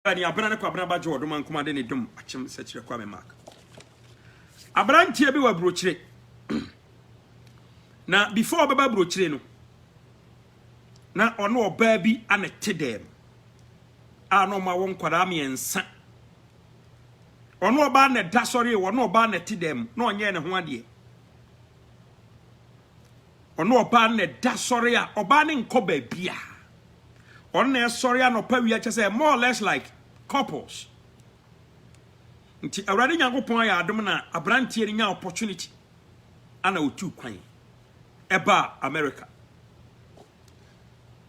Ani abena ne kwabena ba jo odoma nkoma de ne dum akyem sekire kwa me mark abrantie bi wa brochire na before baba brochire no na ono oba bi anete dem no ma won kwara miensa ono oba na da sori ono oba na te dem na onye ne ho ade ono oba na da sori a oba ne nkoba bia on na sorry no pa wi ache say more or less like couples nti awrade nyankopon ya adom na abrantie ni nya opportunity ana otu kwan eba America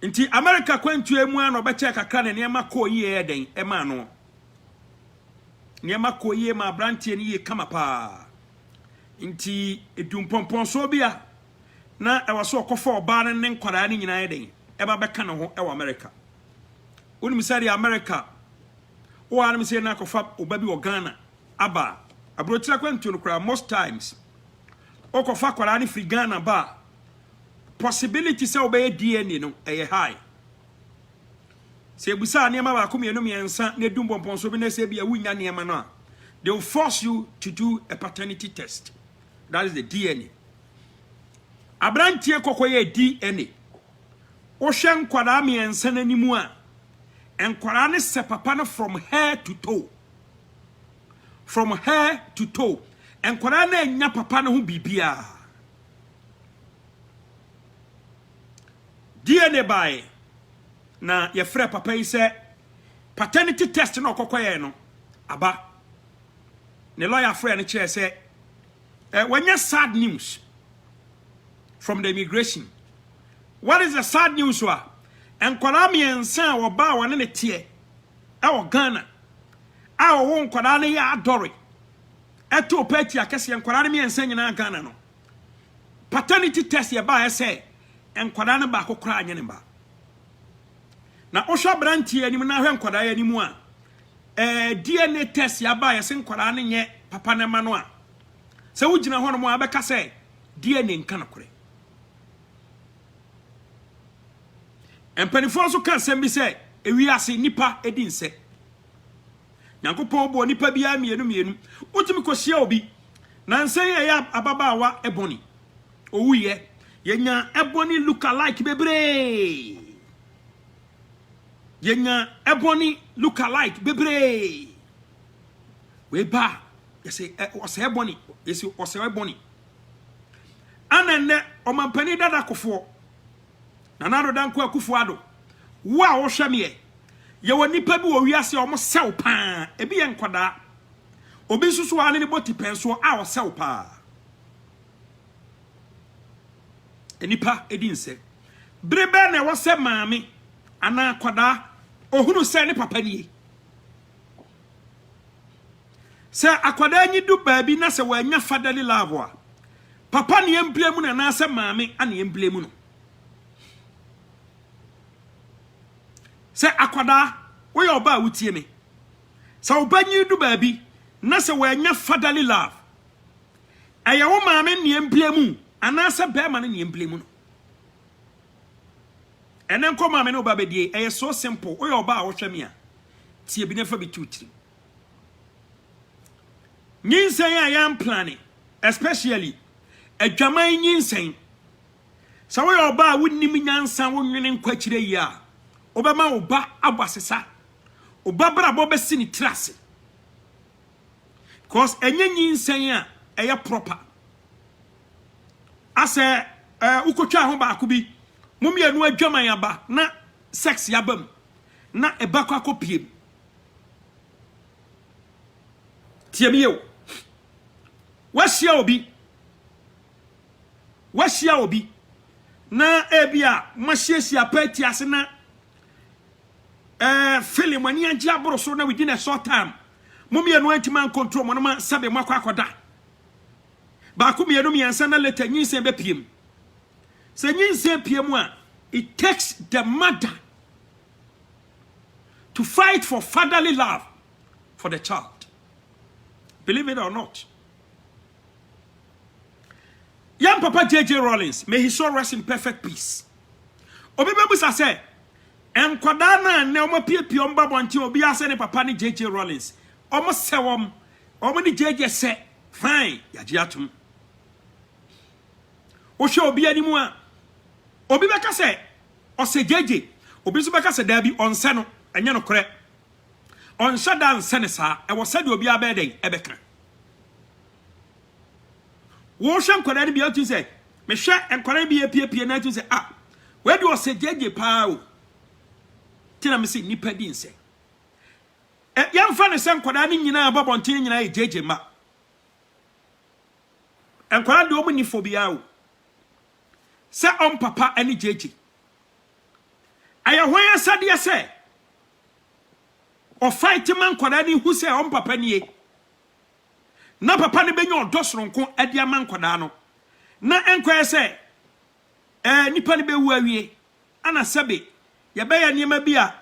nti America kwantu emu ana obeche kakra ne niam akoyi eden ema no niam akoyi ma abrantie ni ye kama pa nti edumpompon so bia na ewaso okofa oba ne nkwara ne nyina eden eba beka ne ho ewa America uni misari America o anam se na kofa obabi wo Ghana aba abrotira kwantu no kra most times o kofa kwara ne free Ghana ba possibility se obey DNA no eye high se busa niam ba ko mienu miensa na dum pompon so bi na se bia wunya niam no a they will force you to do a paternity test, that is the DNA. Abrantie kokoye DNA ohwe nkwara miensa nanimu a enkwara ne se papa no from head to toe, from head to toe enkwara na nya papa no ho bibia DNA by na ye frɛ papa yi se paternity test no kokoye no aba ne lawyer frɛ no kire se wanya sad news from the immigration. What is the sad news wa? Enkwara miensa wo ba wona ne tie e wo Ghana a wo nkwara ne ya adore eto peti akese enkwara ne miensa nyina Ghana no paternity test ye ba say enkwara ne ba kokora anye ne ba na ohwa brantie anim na hwe nkwara ya anim a DNA test ya ba ye se nkwara ne nye papa ne ma no a se wugina ho no mo abeka say DNA nka no kore empanifo so kan sembi se ewiase nipa edinse nyankopon bo nipa bia mienu utimi kohia obi na nsen ya ababaawa eboni owuye yenya eboni look alike bebre yenya eboni look alike bebre we ba yesi ose eboni yesi ose eboni anenne omampani dada kofo nanado danko akufo ado wo a wo hweme ye woni pa bi wo wiase o mo sew pa ebi ye nkwada obi susu ane ne boti penso a wo sew pa enipa edinse brebe na wo se maame ana kwada ohunu se ne papa nie se akwada nyi du baabi na se wanya fatherly love a papa ne emblemu na na se maame ane emblemu no se akwada wo yo ba wutie me se obanyi du baabi na se wanya fatherly love aya wo maame ne emblemu ana se be ma ne emblemu no enen ko maame no ba bedie eye so simple wo yo ba wo hweme a tie bi ne fa bitutiri nyinsen ya yam planning especially adwaman nyinsen se wo yo ba wunnim nyansa wo nwene nkwakire yi a obema oba abasesa oba brabo besi ni trase cause enyenyi nsen a eye proper ase ukotwa ho ba akobi mumienu adwaman aba na sex yabam na ebakwa akopiem tiemiyo washia obi na ebia mahiesia party ase na film ani agi aboro so na within a short time mumienu antima control mo no ma sabe makwa akoda ba ko mienu miensa na later nyinsen be piem se nyinsen piem a it takes the mother to fight for fatherly love for the child, believe it or not. Young Papa J.J. Rollins, may his soul rest in perfect peace. Obibebusa say enkwada na ne omo piepie omba bonte obi ase ne papa ne JJ Rollins omo se omo ne JJ se fine yaji atum o hwe obi animu a obi beka se o se JJ obi so beka se da bi onse no enye no kore onse da nse ne sa e wo se de obi abeden ebeka wo hwe enkwada ne bi atu se me hwe enkwada bi epiepie na atu se we do o se JJ pa o tina me se nipa di nse yamfa ne se nkwada ne nyina babonten nyina e JJ ma enkwada de omu ni phobia o se on papa ani JJ aya hwan asade ya se o fight man kwada ni hu se on papa nie na papa ne benya odosronko ade aman kwada no na enkwaya se nipa ne bewu awie ana sabe ya beya niema bi a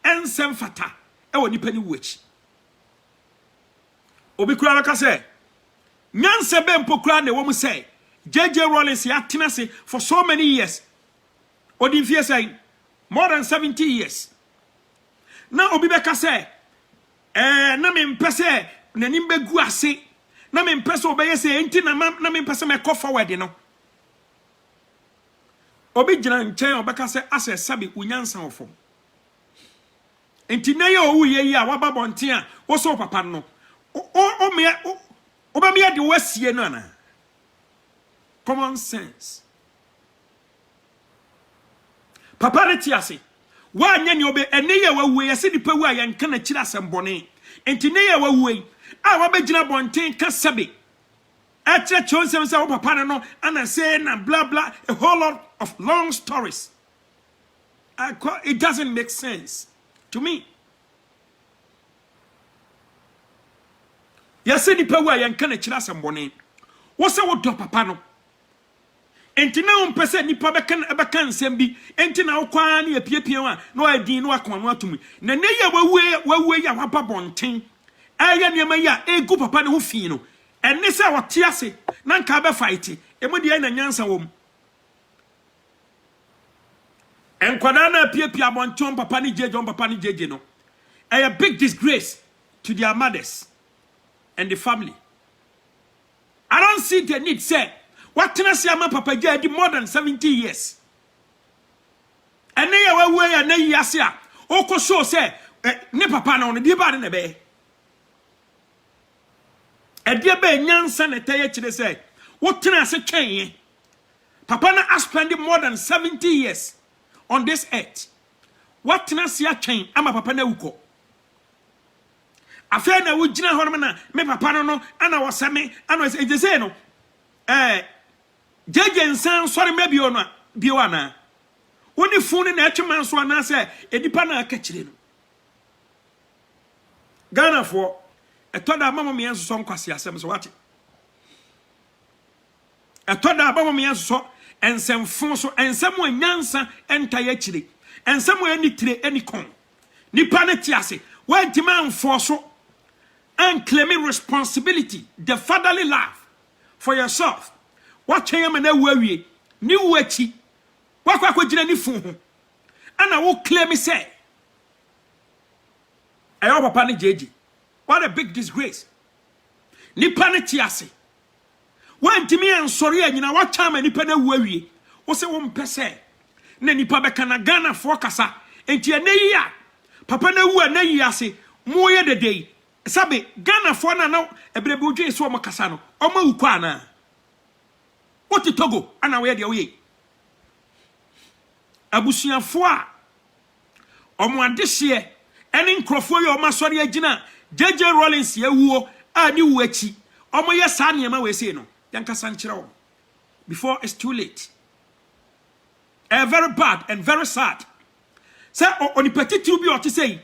ensem fata e wo nipa ni wuachi obi kura baka se nyanse be mpokura ne wo mu se JJ Rollins ya tenase for so many years odi fie say more than 70 years na obi beka se na me mpese nanim begu ase na me mpese obeye se enti na me mpese me go forward no obi gina nchen obeka se ase sabe unyansa ofo enti na ye owu ye a waba bonten a wo so papa no o me oba me de wasie no ana common sense papa reti ase wa anya ni obe ene ye wawu ye se dipa wu a ye nka na kira asembone enti ne ye wawu yi a waba gina bonten ka sabe Eche chonsem say papa no and say na blah blah a whole lot of long stories. It doesn't make sense to me. Ya say di pawa yan kan akira sambone. Wo say wo do papa no. Enti na on pese nipa beka nsem bi enti na wo kwa na epiepie wa na wa din na akoma no atumi. Na ne ya wawu ya waba bonten. Aya niam ya egu papa ne ho fi no. Enne se wote ase na nka be fight emudi na nyansa wom enkwada na piepia bonton papa ni jeje no a big disgrace to their mothers and the family. I don't see the need say what can I say my papa did more than 70 years enne ya wawe ya na yase a okoso say ne papa na on di ba ne be Edia be nyansa na teye chire say what tena se twen papa na spend more than 70 years on this earth what tena se atwen ama papa na wuko afa na wugina ho na me papa no ana wasame ana e say no jeje nsan sori me bio no bio ana woni funu na atwema nso ana say edipa na aka chire no Ghana for etoda mama me enso nkwase asem so wate etoda mama me enso ensemfo so ensem anyansa entaye kire ensem anitire anikon nipa ne tiase wantima anfo so and claiming responsibility the fatherly love for yourself what cheyam na wawie ni wachi wakwa kwagina ni fu ho ana wo claim say ayo papa ne jeje. What a big disgrace. Nipa ne tiase. Wantimi ansori anyina wa chama nipa na wawie. Wo se wo mpese. Na nipa beka na Ghana fo kasa. Enti anayi a papa na wu anayi ase moye dedei. Sabe Ghana fo na ebrebe odwe so o makasa no. O ma wu kwa na. What Togo ana we de we. Abusuafo a omo adehye ene nkrofo ye o masori agina JJ Rollins yewuo a ni wuachi omo ye sa niema we say no yanka sanchire wo before it's too late. Very bad and very sad. Say oni petiti bi o te say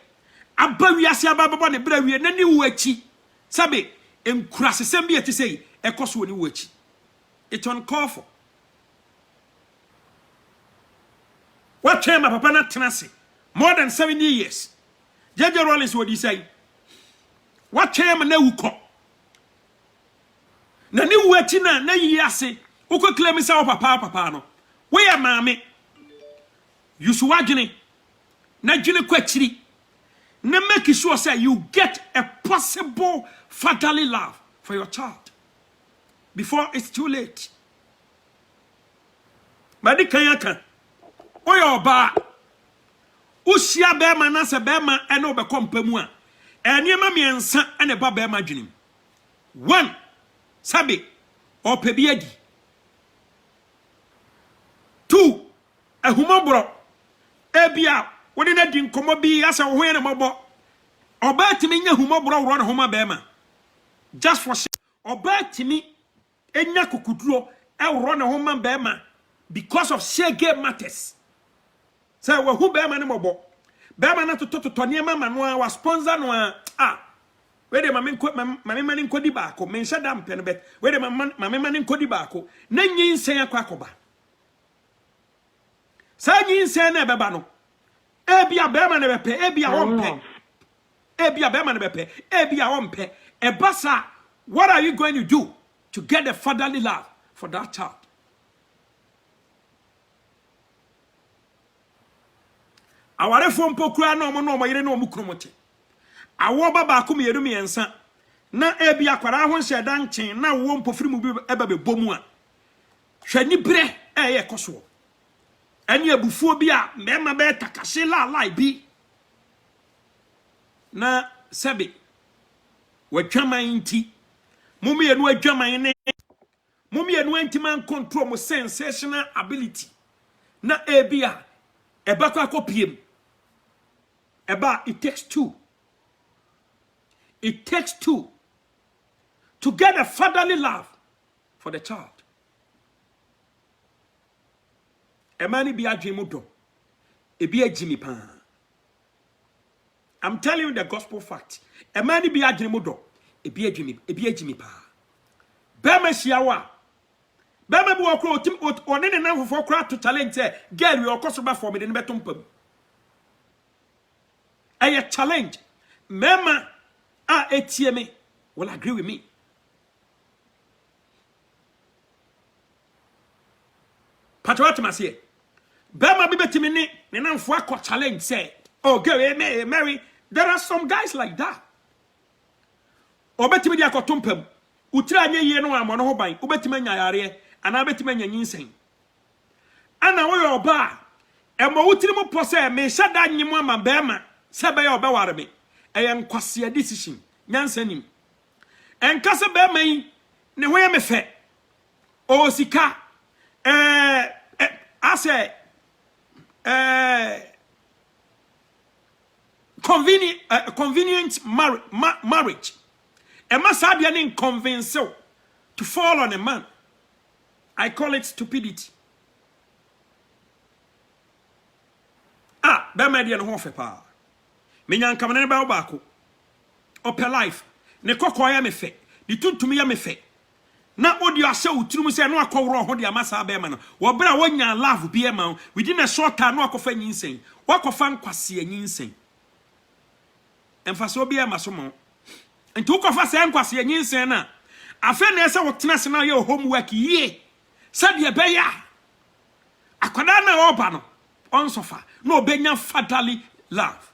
aba wiase ababa ne bra wie na ni wuachi sabe enkurasesem bi te say ekoso ni wuachi. It's uncalled for. What came my papa na tenase more than 70 years. JJ Rollins what he say? What came na wuko? Na ni wuachi na yiyase uko claim say papa no. We are mame. You suwagene na dwene kwachiri na make sure say you get a possible fatherly love for your child before it's too late. Madi kanyaka oyo ba usia bema na se bema ene obekọ mpamu a eniema miensa ene ba bema dwenem. One, sabi opebi adi. Two, ahumabro ebia wode na di nkomo bi asa wo hoye ne mobo oba timi nya humabro woro ne homa bema just for oba timi enya kokuduro e woro ne homa bema because of shege matters. Say we hu bema ne mobo bema na toto niema manoa wa sponsor no we de mame mani nkodi baako men shada mpene bet we de mame mani nkodi baako na nyinsen akwakoba sa nyinsen na beba no ebia bema ne bepe ebia wompe ebia bema ne bepe ebia wompe ebasa. What are you going to do to get the fatherly love for that child? Aware fo mpokura na omo yire na omo kromote awo baba akom yeru miensa na ebia kwara ho hyeda nchen na wo mpofiri mu bi eba be bomu a hwani bre eye koso eni abufuo bi a mema be takase la bi na sebe watwaman nti mumie no adwaman ne mumie no antiman control mo sensational ability na ebia eba kwa kopiem eba. It takes two. It takes two to get a fatherly love for the child. Emani bi adwemu do. Ebi agimi pa. I'm telling you the gospel fact. Emani bi adwemu do. Ebi agimi pa. Bema shiawa. Bema bi okro otim one ne nan fofo kra to challenge say girl we okoso ba for me de beto mpam. A challenge. Mema etieme will agree with me. Patwat masie. Bema bibetimi ni nanfo akọ challenge say, "Oh girl, Mary, there are some guys like that." Obetimi di akotompam. Utira anye ye no amono ho ban. Obetimi anya yare ana obetimi anya nyinsen. Ana wo yo ba emo utiri mo pose me shada nyim ama bema sebe yo be ware me. Eyen kwase decision nyansanim enkase be man ne hoye me fe o sika ase convenient marriage e masabia ne convince to fall on a man. I call it stupidity. Be man dia no ho fe pa menya nkamane ne ba obako open life ne kokko ya me fe di tuntumi ya me fe na odi ase utrum se no akọwro ho de amasa be ma no wo bra wonya love bi e ma within a short time no akofa nyinsen wakofa nkwase nyinsen emfaso bi e ma so mo nti ukofa se nkwase nyinsen na afa na ese wotena se na ye homework ye sabe be ya akwada na oba no onsofa no obenya fatherly love.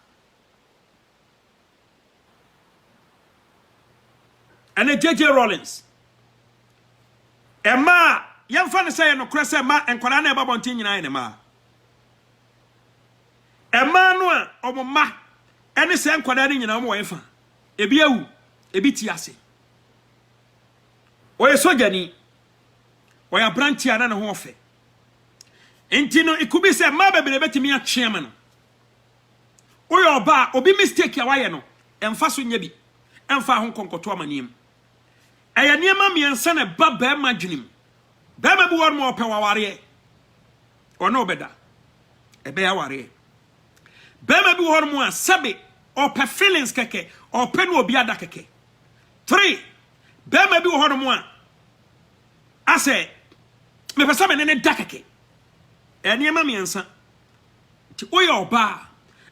And J.J. Rollins. Emma, young fan say no cressa ma and Korana about Tina in Emma. Emma no or ma any same quadring in our wife. A beau, a bitiasi. Or a sojani, or a branchia and a hofe. Intino, it could be said, Mabba be better me a chairman. Or your bar, or be mistake your wayano, and fasten yebi, and fa hong kong to my name. Aya niema miensa ne ba be madwenim be ma bi won mo pe waware o no beda e be aware be ma bi won mo a sabe o pe feelings keke o pe no obi ada keke. 3 be ma bi won mo a ase me pesa me ne da keke e niema miensa ti o yo ba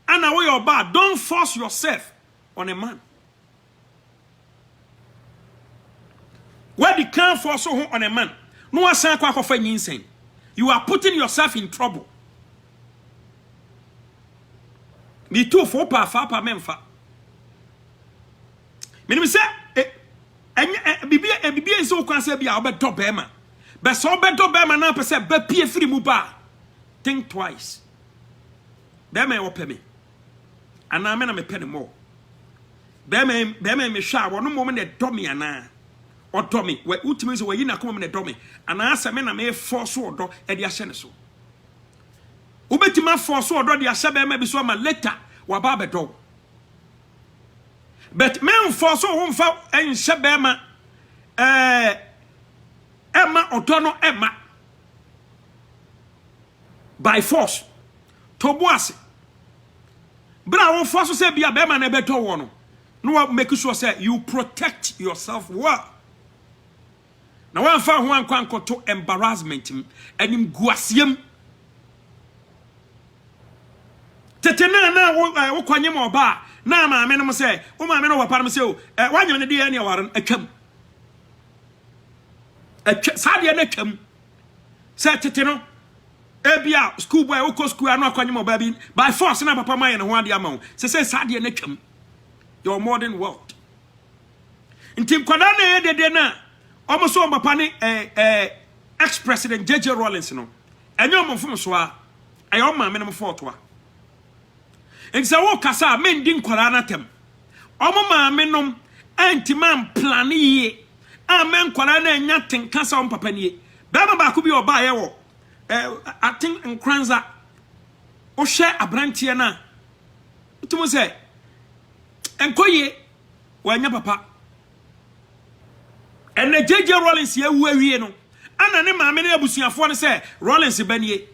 ana o yo ba don't force yourself on a man. Where the can force on a man, no one san kwa kofa nyinsen. You are putting yourself in trouble. me too for pa memfa menim say bibia nso kwa say bia obedo bema be so obedo bema na pese ba pie firi mu ba think twice bema e wopɛ me ana me na me pɛ ne mo bema me hwa wo no mo me do me ana odo me utimi so wayi na koma me do me ana asa me na me force odo e de ahye ne so ubetima force odo de ahye bema bi so ma later wa ba bedo but men force wo mfa enhye bema Emma odono Emma by force to boase bra wo force say bia bema na beto wo no make sure say you protect yourself well na wan fa ho ankwanko to embarrassment enim guasiem tetena na wo kwanye mo ba na ma me no say wo ma me no wapa no say o wanyem ne de ya ne waren atwam sadia na twam say tete no ebia school boy wo ko school anu akwanye mo ba bi by force na papa man ye ne ho ade ama wo say sadia na twam your modern world intim kwada na ye dede na almost so papa ni ex-president JJ Rawlings no enyo mo fom so a ayo ma me no foto a ense wo kasa men din kwara na tem omo ma me nom antiman plan ye amen kwara na nya ten kasa on papa ni baba ba ku bi oba ye wo atin nkranza o hwe abrantie na tumo se enkoye wanya papa ene JJ Rawlings ye wu awie no ana ne maame na abusuafo ne se Rawlings banie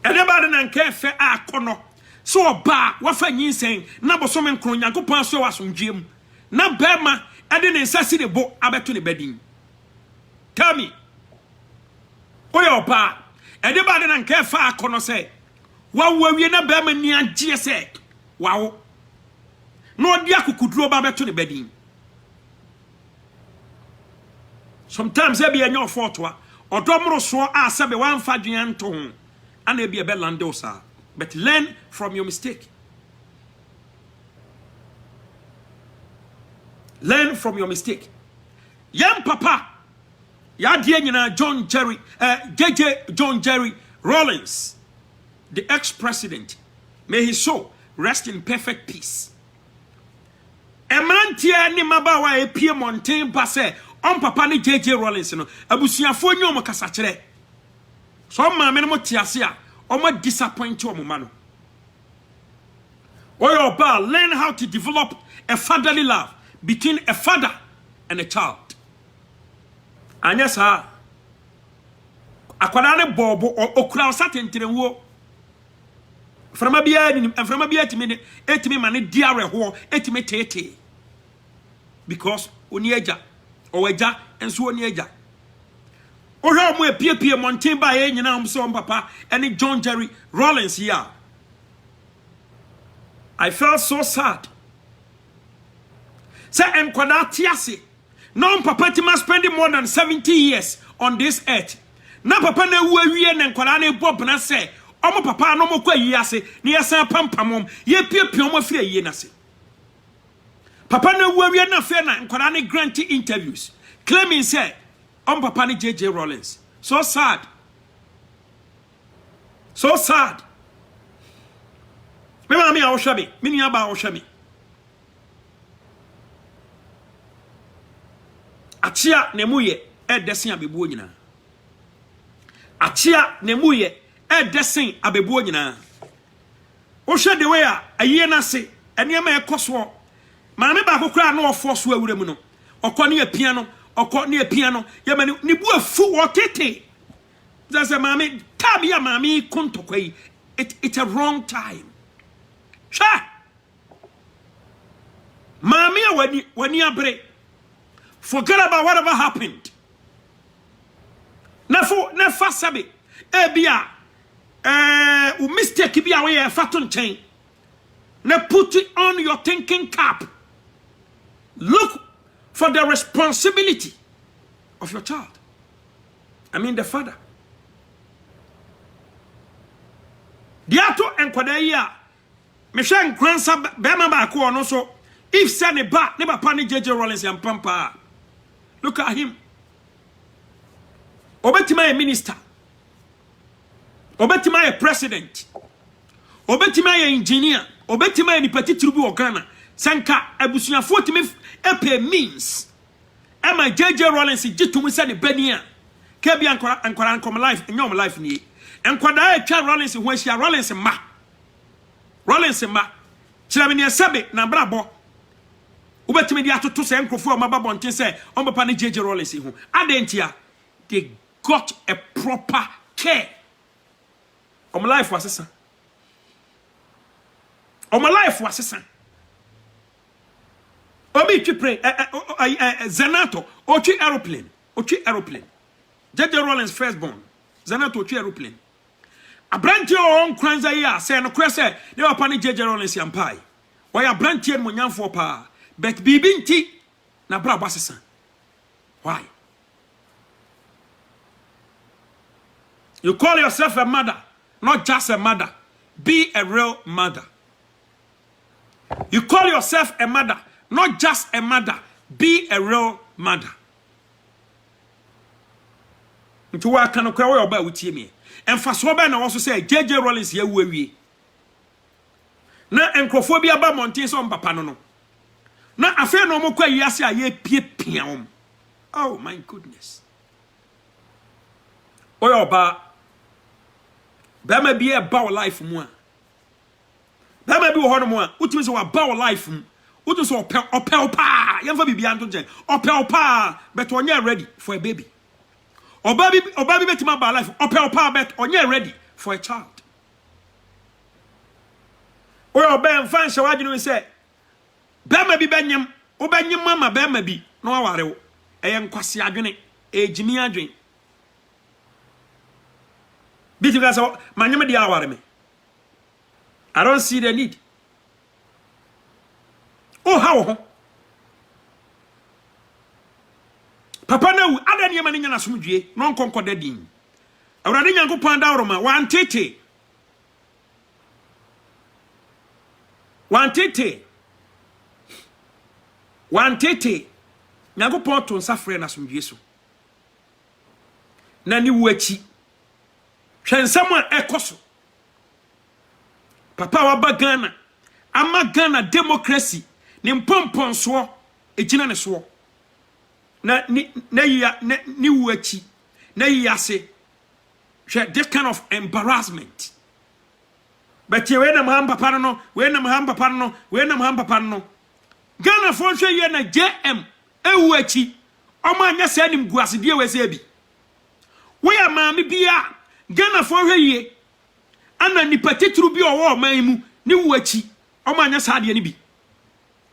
ene ba de na nke fe akono so oba wafa nyinsen na bosom nkron Nyankopon so wasomdwem na bema ede ne nsasi de bo abeto ne badin tell me oyo oba ede ba de na nke fe akono se wawo awie na bema ni agye se wawo no odi akukuduro ba beto ne badin sometimes e be enyo fortwa odomro so a sebe wan fa dwen to and be a belandosa, but learn from your mistake. Learn from your mistake. Young papa, ya dear John Jerry Rawlings, the ex-president, may his soul rest in perfect peace. A man tia ni mabawa e pie mountain passe on papa ni JJ Rawlings no abusuafo nyo mo kasa kire. So ma me no tiase a o ma disappoint o mo ma no. Oyo ba learn how to develop a fatherly love between a father and a child. Anya sa akwada ne bobo okura osatentenwo frama bia ni frama bia etimi ma ne diare ho etimi tete because oni agya o agya enso oni agya ohwa mo epiepie mountain ba ye nyina am so papa and John Jerry Rawlings here. I felt so sad. Say enkwada tiase no papa ti must spend more than 70 years on this earth. Na papa na wu awie na enkwada na ebob na say omo papa no mo kwa yi ase na yesa pampamom ye piepie omo afire yi na se. Papa na wu awie na fe na enkwada na grant interviews claiming say papa ni JJ Rawlings. So sad. So sad. Me mama mi a wo hwe me, me nua ba wo hwe me. Achia ne muye edesen abebuo nyina. Achia ne muye edesen abebuo nyina. Wo hwe de we a aye na se, ene ma ekoso. Maame ba kokura na ofo so awura mu no. Okone apia no okọ ne piano ye mani ni bu afu wotete that's a mami tabi ya mami kontokwai it's a wrong time sha mami wani abre forget about whatever happened na fa sabe e bia u mistake bia we fatun chain na put it on your thinking cap. Look for the responsibility of your child. I mean the father. Diato enkwada yi a me hwe nkransa bema ba ko ono so if say ne ba ne papa ne JJ Rawlings yampampa. Look at him. Obetima a minister. Obetima a president. Obetima a engineer. Obetima ni petit bi o Ghana. Sanka abusuafo timi epe means. Ema JJ Rawlings gitumi say ne bania. Ke bia ankora ankom life nyom life ni. Enkwada atwa Rawlings ho ahia Rawlings ma. Rawlings ma. Chira me ne sebe na brabo. Ubetimi dia toto se enkrofo o maba bonten se on papa ne JJ Rawlings ho. Adentia they got a proper care. My life was assassin. My life was assassin. Obi pray Zanato ochi aeroplane. JJ Rawlings firstborn. Zanato ochi aeroplane. Abranti on kranza ya say no kwese ne papa ne JJ Rawlings yampai. Why abranti mo nyamfo pa but bibi nti na bra basesa. Why? You call yourself a mother, not just a mother. Be a real mother. You call yourself a mother, not just a mother. Be a real mother. Nti wa kan kwa we oba wutie me. Emfaso ba na wo so say JJ Rawlings ya wuawie. Na enkrofo bi aba monten so papa no. Na afa no mo kwa yiase aye piepia om. Oh my goodness. Oyoba Bama be a bow life mu. Bama be wo hono mu a utimi so wa bow life mu. Utu so opel pa. Yemfa bibia anto je. Opel pa but onye ready for a baby. Obabi betima ba life. Opel pa but onye ready for a child. Oyoba mfa nse waginu we say bama bi benyem, obanyem mama bama bi no aware wo. Eye nkwase adwene, ejimi adwen. Because manyama di aware me. I don't see the need. Oh how? Papa na ada ne mani nyana somdue non konkoda din. Awrade nyankopon da woroma wan tete nyankopon to nsafre na somdue so. Na ni wuachi Hwensama ekoso. Papa wa ba Ghana. Ama Ghana democracy ni mpomponso ejina ne so. Ni wuachi. Na yase. This kind of embarrassment. But ye we na mhamba papa no. Ghana fo hwe ye na JM ewuachi. Omo anya se anim guase die we se bi. We ya maami bia Ghana for hweye ana ni patitru bi owo man mu ni wuachi o ma anya saade ni bi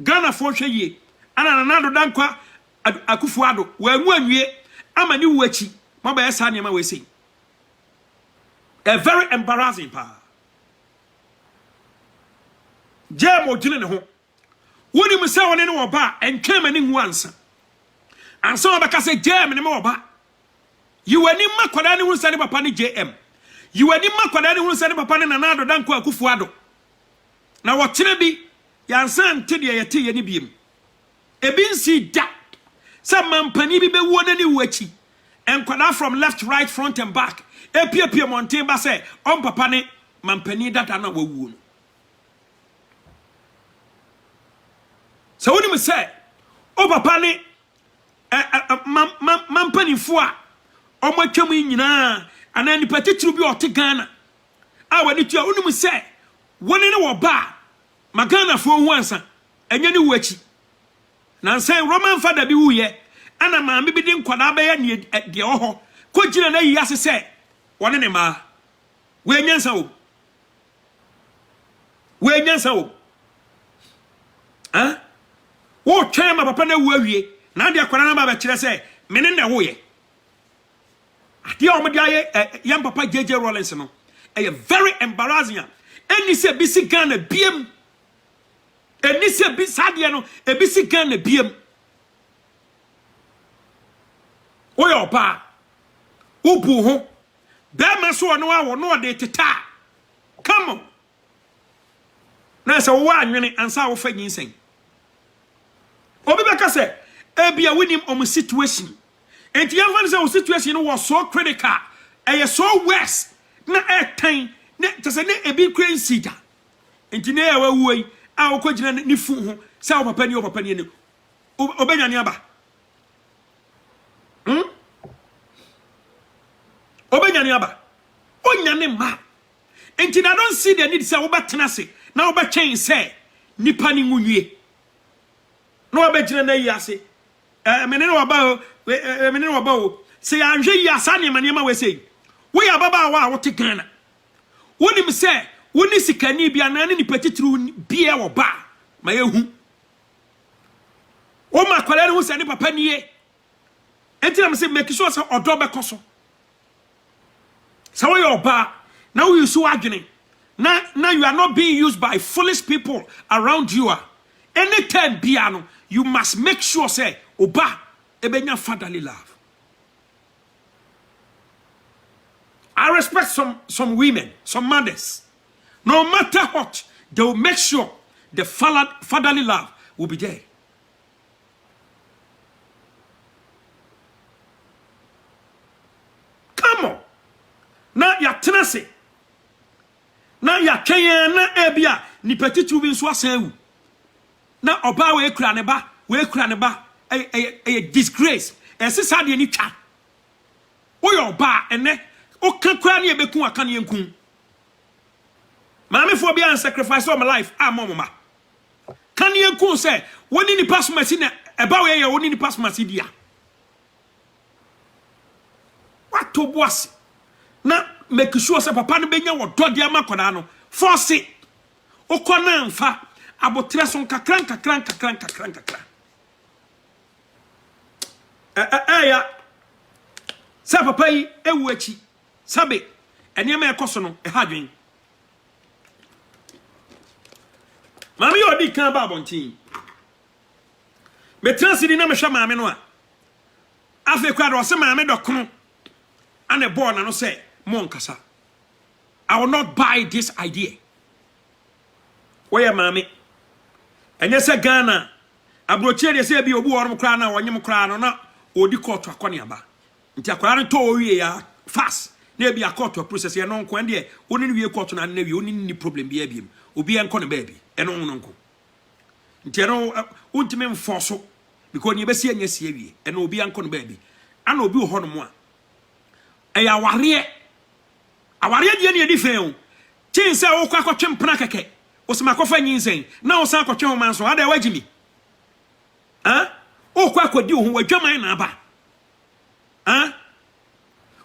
Ghana for hweye ana nanado dankwa akufu ado wa mu anwie ama ni wuachi ma ba yesa ne ma we sei a very embarrassing pa jamo gine ne ho woni mu se woni ne wo ba entwa mani hu ansa ba ka se jam ne me wo ba You were nimma kwadani hu sani papa ni JM. You were nimma kwadani hu sani papa ni nanado danko akufuado. Na watire bi yansa ntede yete ye ni biem. Ebi nsi da. Sa mampani bi be wo na ni wuachi. Enkwada from left, right, front and back. Epie mountain ba say on papa ni mampani data na wawu no. So woni me say o papa ni mampani fo a Omo twam nyina ana ni patitru bi ote Ghana a wani tua onum se woni ne wo ba magana fo hu ansa enye ni wuachi na nsan Roman father bi wuye ana maame bi di nkwada ba ya ne de oho ko gina na yi ase se woni ne ma we nyansa wo wo twem ma papa na wu awie na de akwara na ba kire se mene na wo ye Adia omodia yam papa JJ Rawlings no. Very embarrassing. Eni se bisi Ghana biem. Eni se bisadia no e bisi Ghana biem. Oyo pa. Ubu ho. Be ma so no awo no de teta. Ka come on. Na se wo anwene ansa wo fa nyinsen. Obi beka se ebia winim om situation. Enti yamfa se wo situation no was so critical. Eye so worse. Na etan na tese ne ebi crazy da. Enti na yawa wuyi a wo kogina ni fu ho se wo papa ni ni. Obenya ni aba. Obenya ni aba. Onya ne ma. Enti na don't see the need say wo betena se. Na wo betwen say nipa ni ngunwie. Na wo begina na yi ase. Menene wa ba o. Se anhwe yi asa ne ma we say. Wo ya baba wa wo te Ghana. Woni me say woni sikani bia na ne nipa titru bia wo ba ma yehu. O ma kwale ne hu se ne papa ni ye. Enti na me say make sure say odo be koso. So your ba now you so agony. Now you are not being used by foolish people around you. Anytime piano, you must make sure say oba ebenya fatherly love. I respect some women, some mothers. No matter what, they will make sure the fatherly love will be there. Come on. Na ya tenase na ya kenya na ebia ni petitu bi nso asan na oba we kura ne ba disgrace esisa de ni twa wo yo ba ene o kan kura ne ebekun aka ne yankun maame fo bia sacrifice of my life amoma kan yankun say woni ni pasmasi na eba we ye woni ni pasmasi dia what to boss na make sure say papa no benya wo dode amakoda no force okona mfa abotre so kakran ya sa papa yi ewu achi sabe ene ma ekoso no hadwen mama yo di kan ba bontin me transidi na me hwa mama no a afi kwa do se mama do kono ane born na no say Monkasa. I will not buy this idea. Where mommy? And yes, Ghana. Abroche de say be obu orum kra na wonyem kra no na odi court akone aba. Nti akra no to wie ya fast. Na be a court process ye no nko de oni ni wie court na na wie oni ni problem bi abiem. Obi enko ne baby. Eno no nko. Nti no untime mfoso because ni be si anya si wie. Eno obi enko ne baby. Ana obi ho no mo a. Eya aware die ne edifen o tin se wo kwa akotwe mpna keke wo se makofa nyinsen na wo san akotwe ho manso ada wagimi o kwa akodi ho wadwaman na aba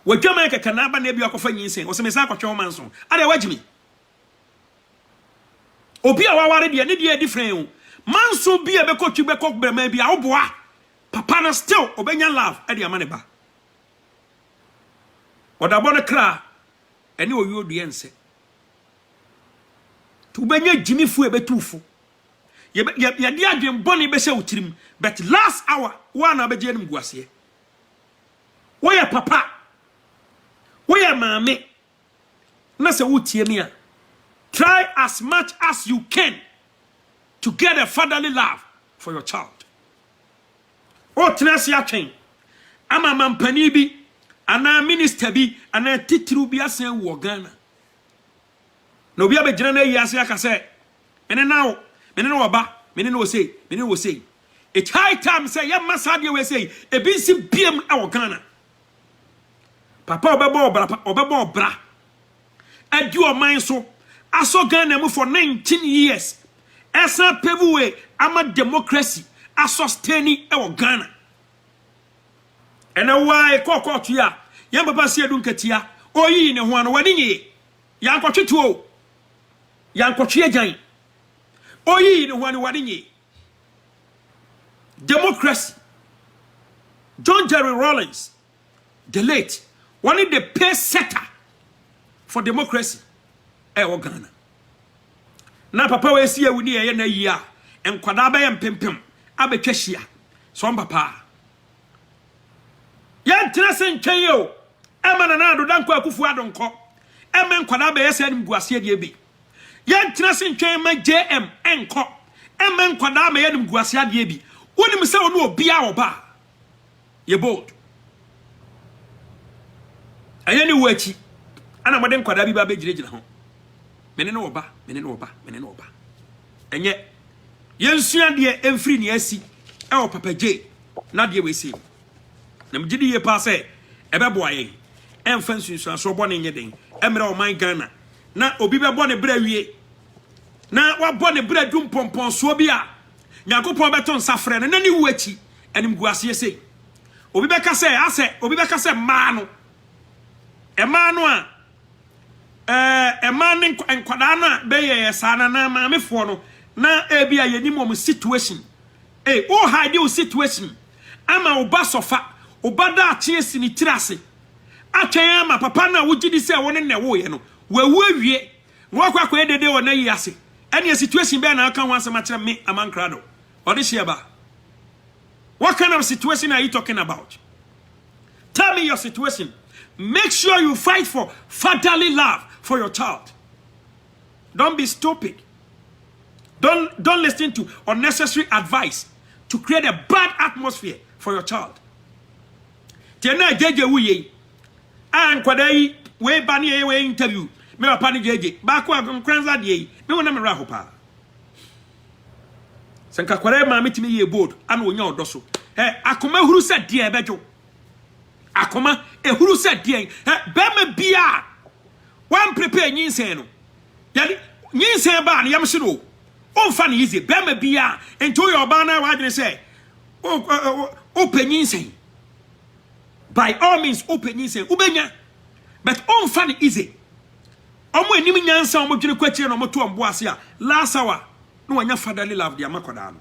wadwaman keke na aba na bi akofa nyinsen wo se me san akotwe ho manso ada wagimi obi a waware die ne die edifen o manso bi e bekotwe bekok brema bi a wo boa papa na still obenya love e de amane ba odabo ne kra ene oyo duense tu benye jimifu ebetufu ye dia adwen boni be se utirim but last hour one abeje nim guase wo ye papa wo ye maame na se wutie me a try as much as you can to get a fatherly love for your child o tenase atwen ama mampani bi ana minister bi ana titru bi asen wo Ghana no bi abegyina na yi ase aka se mene na oba mene no say it high time say ya masade we say e bi si biem e wo Ghana papa obebo bra adi o man so aso Ghana mu for 19 years esa pebuwe ama democracy asustain e wo Ghana. Ena why kokotu ya yan papa se edu nkatia oyi ne ho an wani nyi yan kwotwetu o yan kwotwe agyan oyi ne ho an wani nyi democracy. John Jerry Rawlings the late one of the pace setter for democracy wo Ghana na papa we si awuni ye na yi a enkwada ba ye mpempem abetwahia so papa yan tresen twen yo ema na do danko akufu adonko ema nkwada ba yesa nim guase de bi yan tena se ntwen ma JM enko emmen kwada ma yenim guase ade bi wonim se ono obi a oba ye bold ayani wachi ana moden kwada bi ba be giregyina ho mene no oba enye yensua de emfiri ne asi e o papa J na de we si na mgidi ye pa se ebeboa ye emfa nsunsuan so bɔ ne nye den emre o man Ghana na obi be bɔ ne bra wie na wa bɔ ne bra dum pompon so bi a Nyankopɔn beton safre no na ni wachi anim guase sei obi be ka se ma no e ma no a e ma ne nkwada no a be ye sa na na ma mefo no na e bia ye nim o situation o hide your situation ama oba sofa oba da ache si ni tirase atwen ama papa na wogidi se woni ne wo ye no wawu awie wo kwakwa edede wo na yi ase any situation be na aka ho asema kire me amankrado odishieba. What kind of situation are you talking about? Tell me your situation. Make sure you fight for fatherly love for your child. Don't be stupid. Don't listen to unnecessary advice to create a bad atmosphere for your child. Tena jeje wuye. An kwadai we bani we interview. Me papa ni jeje. Ba ko nkranza de me wona me raho pa. Senka kware ma metimi ye bold ana onya odoso. Akoma huru se de ebejo. Akoma ehuru se de be ma bia. Wan prepare nyinsen no. Yali nyinsen ba na yamhye no. Onfa ne easy be ma bia ento your ba na wa dwene se open nyinsen. By all means open nyinsen ubenya. But onfa ne easy. Omo enim nyansa omo dwene kwachire no moto ombo ase a last hour no wanya fatherly love dia makoda no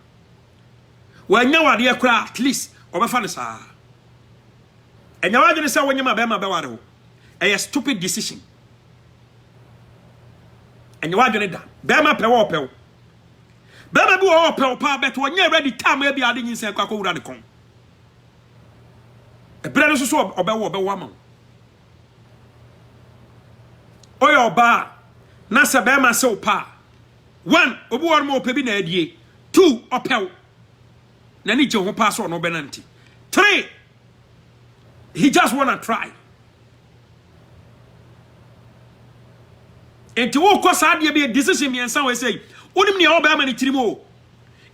wanya wade akura at least obefa ne saa enya wade ne se wonyama be ma be wade ho a stupid decision enya wade ne da be ma pe wo be ma bi wo pe pa bet wonya ready time e bi ade nyinse kwa ko wura ne kon e bre no so obewo ama oyo ba na se be ma se opa. 1 obi wor mo opebi na adie 2 opew na ni je ho pass on no benanti 3 he just wanna try enti wo ko sa de be decision mi ensa we say onim ne oba ma ni tirimo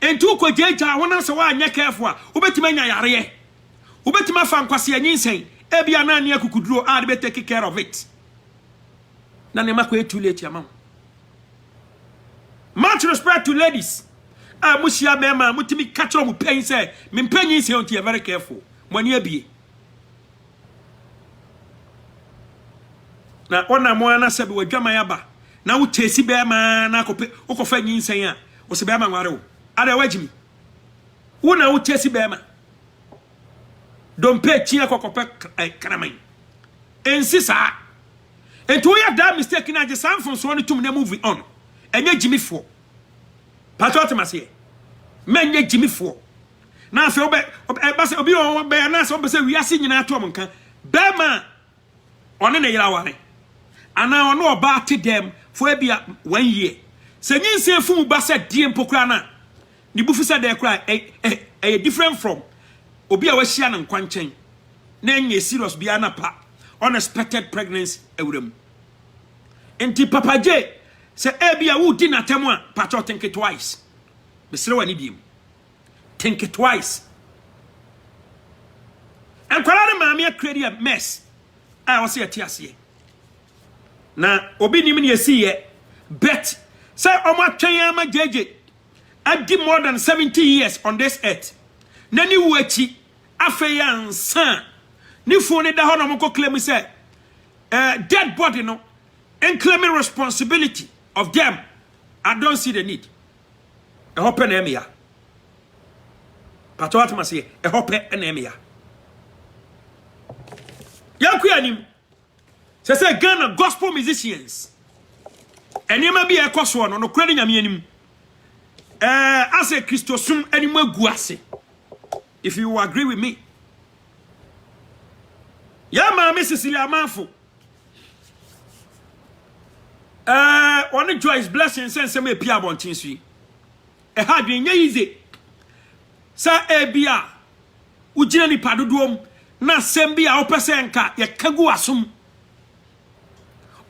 enti wo ko jeja wona se wa anya careful a obetima anya yare obetima fa nkwase anyinsen e bia na ne akukuduro a de be take care of it na ne makwa too late amount. Much respect to ladies. Mushia mema mutimi catch up pain say me penyin say until you very careful. Money abie. Na ona mo ana se be wadwama yaba. Na wo tesi be ma na kope ukofa nyinsen a wo se be ma nware wo. Ada wagimi. Wo na wo tesi be ma. Don pe tia kokope kanaman. Ensisa. Ento ya that mistake na je sanfon so ne tum na move on. Enye Jimmy for Patriot Masie menye Jimmy for na se obe base obi o be na se obe se wiase nyina to monka be ma one ne yira ware ana ono oba te dem for bia 1 year se nyinse fu ba se die mpokura na ni bufu se de kura different from obi a wahia na nkwanchen na enye serious bia na pa unexpected pregnancy ewuram enti Papa J se ebia wo di na temu a pacho think it twice. Besre wani biem. Think it twice. And kwala maami create a mess. I was here tiasie. Na obi nim ne yesi ye bet say omo twen ama jeje adi more than 70 years on this earth. Na ni wachi afeya ansa. Ni fone da ho na mo claim say dead body no and claiming responsibility of them. I don't see the need. A hope and emia. But what must say? A hope and emia. Yankuanim says a Ghana gospel musicians. And you may be a cost one on a credit yamin. As a Christosum anymore guase. If you agree with me. Yama Mrs. Cecilia Manfo. One Joyce Blessing sense me pia bontin sui. E ha dwen nye easy. Sa ebia ugina ni padodoom na sembi a opese nka ye kagu asum.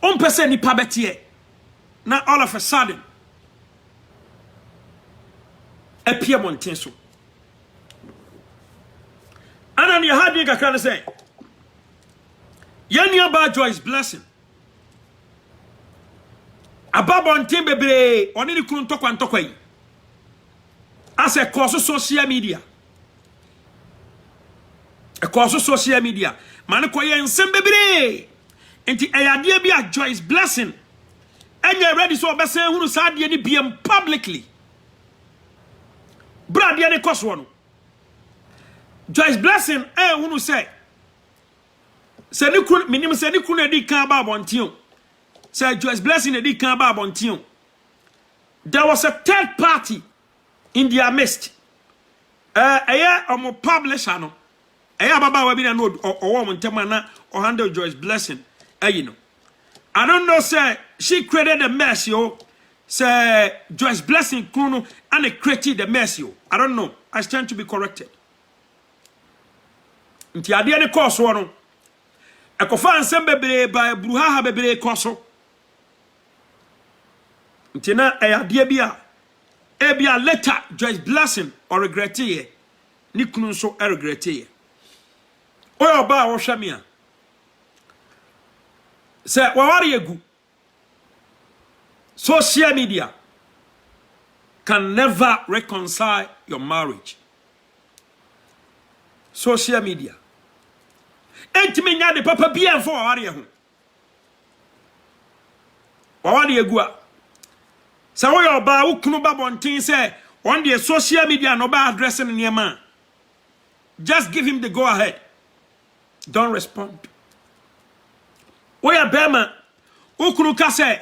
On pese ni pabetie. Na all of a sudden e pia bontin so. Ana ni ha dwen kakra ne say. Yan ba Joyce Blessing. Ababontin bebre oni ni kunu ntokwa yi. As a course of social media. A course of social media. Manako yen sembebre. Enti ayade bi a Joyce Blessing. Enye ready so obese hunu sa de ni biem publicly. Brad ye ne koso no. Joyce Blessing hunu say. Se ni kunu minim se ni kunu edi kan ba bontin. Say Joyce Blessing edi kan ba bontin. There was a third party in their midst. Publisher no. Baba wa bi na no o montema na o handle Joyce Blessing. You know. I don't know say she created a mess yo. Say Joyce Blessing kuno and created the mess yo. I don't know. I stand to be corrected. Nti ade ne course no. Ekofa ansem bebre ba bruha bebre koso. Nti na ade bia ebia later Joyce Blessing or regret ye ni kunu so regret ye oyo ba wo hwamia se wawari egu social media can never reconcile your marriage. Social media entimi nya de papa bia mfo wawari ho wawari egu a sa wo yo ba wo kunu ba bontin say on the social media no ba addressing niema. Just give him the go ahead. Don't respond. Wo ya bema wo kunu ka say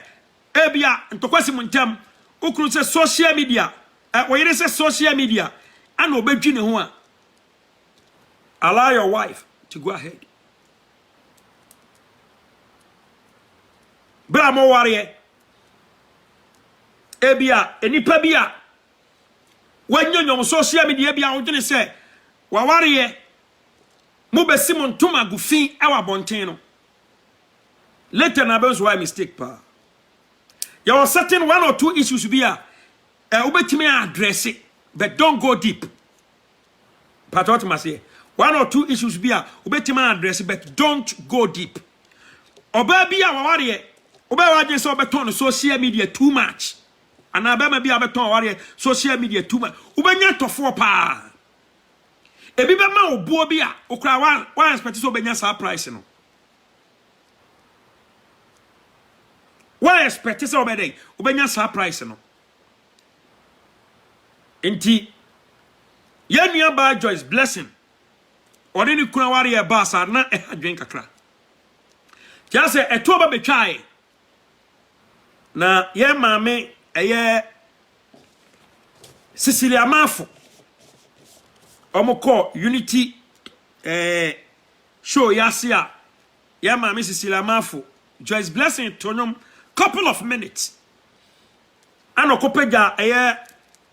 ebia ntokwasi muntem wo kunu say social media wo yire say social media and obedwi ne ho a allow your wife to go ahead. Bra mo ware ebia enipa bia wanyonyom social media bia wodene se waware mo besi mo ntoma gufin ewa bonten no later na be so why mistake pa there was certain one or two issues bia obetimi address it but don't go deep. But what must say one or two issues bia obetimi address it but don't go deep. Oba bia waware oba waje so beton social media too much. And abema bi abeton ware social media too much. Ubenya tofo pa. Ebi be ma obuo bi a okra one expect so benya surprise no. One expect so obedey ubenya surprise no. Enti yenua ba Joyce Blessing. Ode ni kuna ware e ba sa na adwen kakra. Just say eto ba betwae. Na ye maame eye Cecilia Mafo omoko unity show yasia ya mama Cecilia Mafo Joyce Blessing tonyom couple of minutes anokopeja eye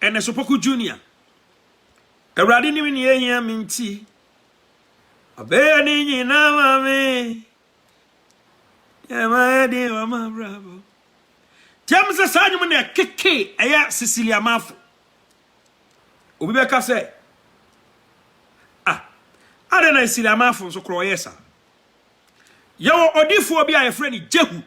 Enesopoku Junior Ewrade ni ni ehia minti abeya ni nyina mame ya maedi wa mabravo James Sanyum na keke aya Cecilia Mafo. Obi be ka say are na Cecilia Mafo so kro yesa. Yawo odifo obi a yefre ni Jehu.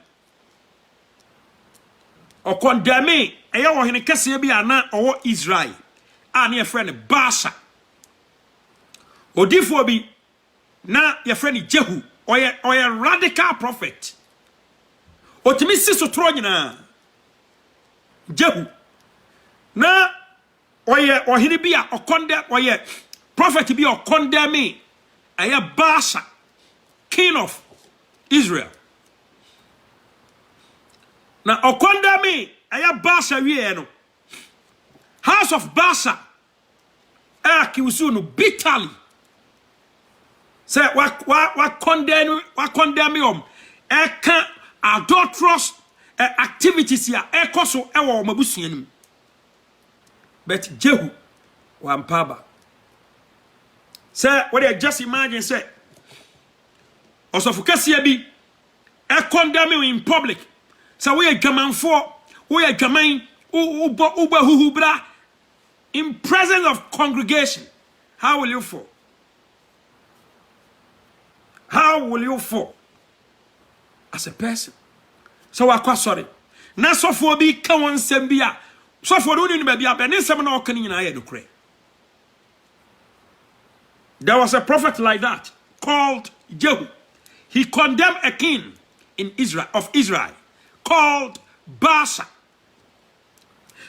Okondame aya wo hene kese bi ana owo Israel. A na yefre ni Baasha. Odifo obi na yefre ni Jehu. Oye radical prophet. Otimi siso tro nyina. Jehu na oye ohiri bia okonde oye prophet bia okonde me aya Baasha king of Israel na okonde me aya Baasha wie no house of Baasha kiusu no bitterly say wa condemn me eka adulterous activities here ekoso ewo mabusua nim. But Jehu wampaba. Say what you just imagine say also for kasia bi condemn you in public. So we are gaman for we are gaman uba huhubra in presence of congregation. How will you fall? How will you fall as a person? So I quite sorry. Na so for be kan won sembia. So for do ni ba bia be ne sem na okan nyina ye do kre. There was a prophet like that called Jehu. He condemned a king in Israel called Baasha.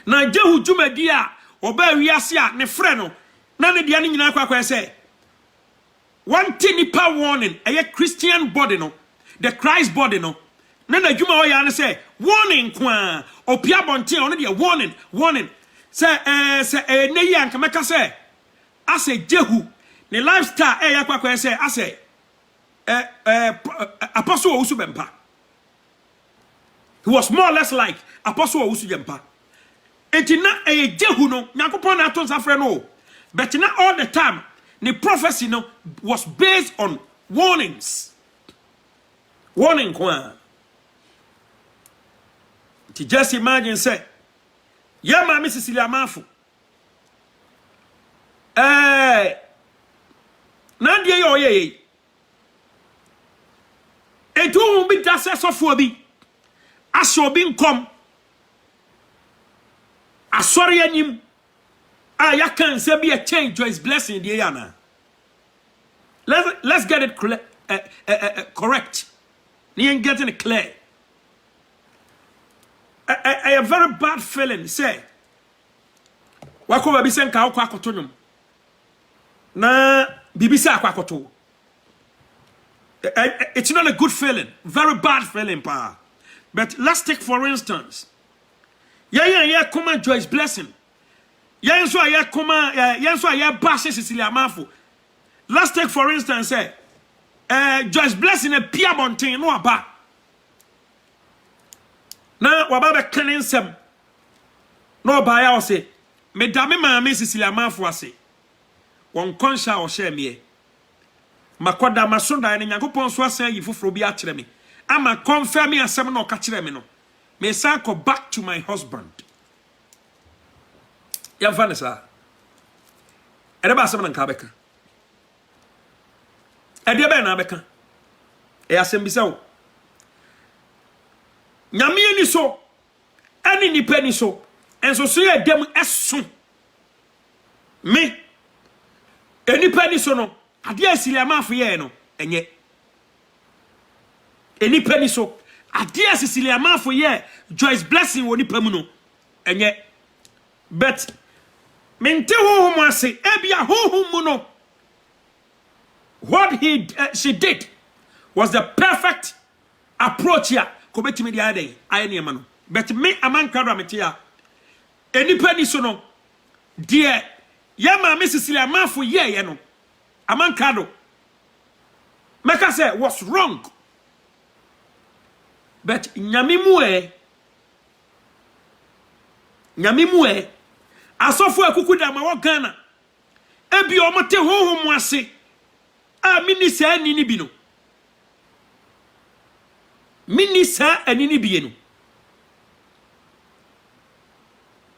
Na Jehu jumadia oba wiase a ne frɛ no na ne dia ne nyina kwakwa say one nipa warning a Christian body no the Christ body no na na dwuma o ya ne say warning kwa opia bonten ono dia warning say ne yi anka meka say ase Jehu ne lifestyle ya kwakwa say ase apostle Owusu Bempa. He was more or less like apostle Owusu Bempa. Etina Jehu no Nyankopon na aton safre no but not all the time the prophecy no was based on warnings. Warning kwa. To just imagine say yeah ma Mrs. Cecilia Mafu na die yo ye etu bi dase sofo bi aso bi nkom asori anim ya can say be a change Joyce Blessing the yana. Let's get it correct. You ain't getting it clear. A very bad feeling say wako babi sen ka akwa akoto nyum na bibisa akwa akoto. It's not a good feeling, very bad feeling pa. But let's take for instance yeah come Joyce Blessing. Let's take for instance say Joyce Blessing a Pia Bontin no aba. Na wababa kenin sem no ba ya o say me dame ma me Cecilia Manfo ase won konsha o share me makoda masonda ne Nyankopon so asan yi foforo bi a kire me ama confirm me asem na o ka kire me no me san go back to my husband. Ya Vanessa ereba asem na nka beka ade be na beka e asem bi se o nyame ni so ani ni pani so enso so ye dem esu me eni pani so no ade Cecilia Manfo ye no enye eni pani so ade Cecilia Manfo ye Joyce Blessing woni pamu no enye but mente hohum ase ebia hohum mu no what she did was the perfect approach here ko betimi dia dey aye ne no but me amankadwa metia enipa ni so no de ya ma me Cecilia Manfo ye no amankado meka say was wrong but nyame mu asofo akukuda ma wo Ghana ebi omote honhom ase a minisa ani ni bi no minisa ani ni bi no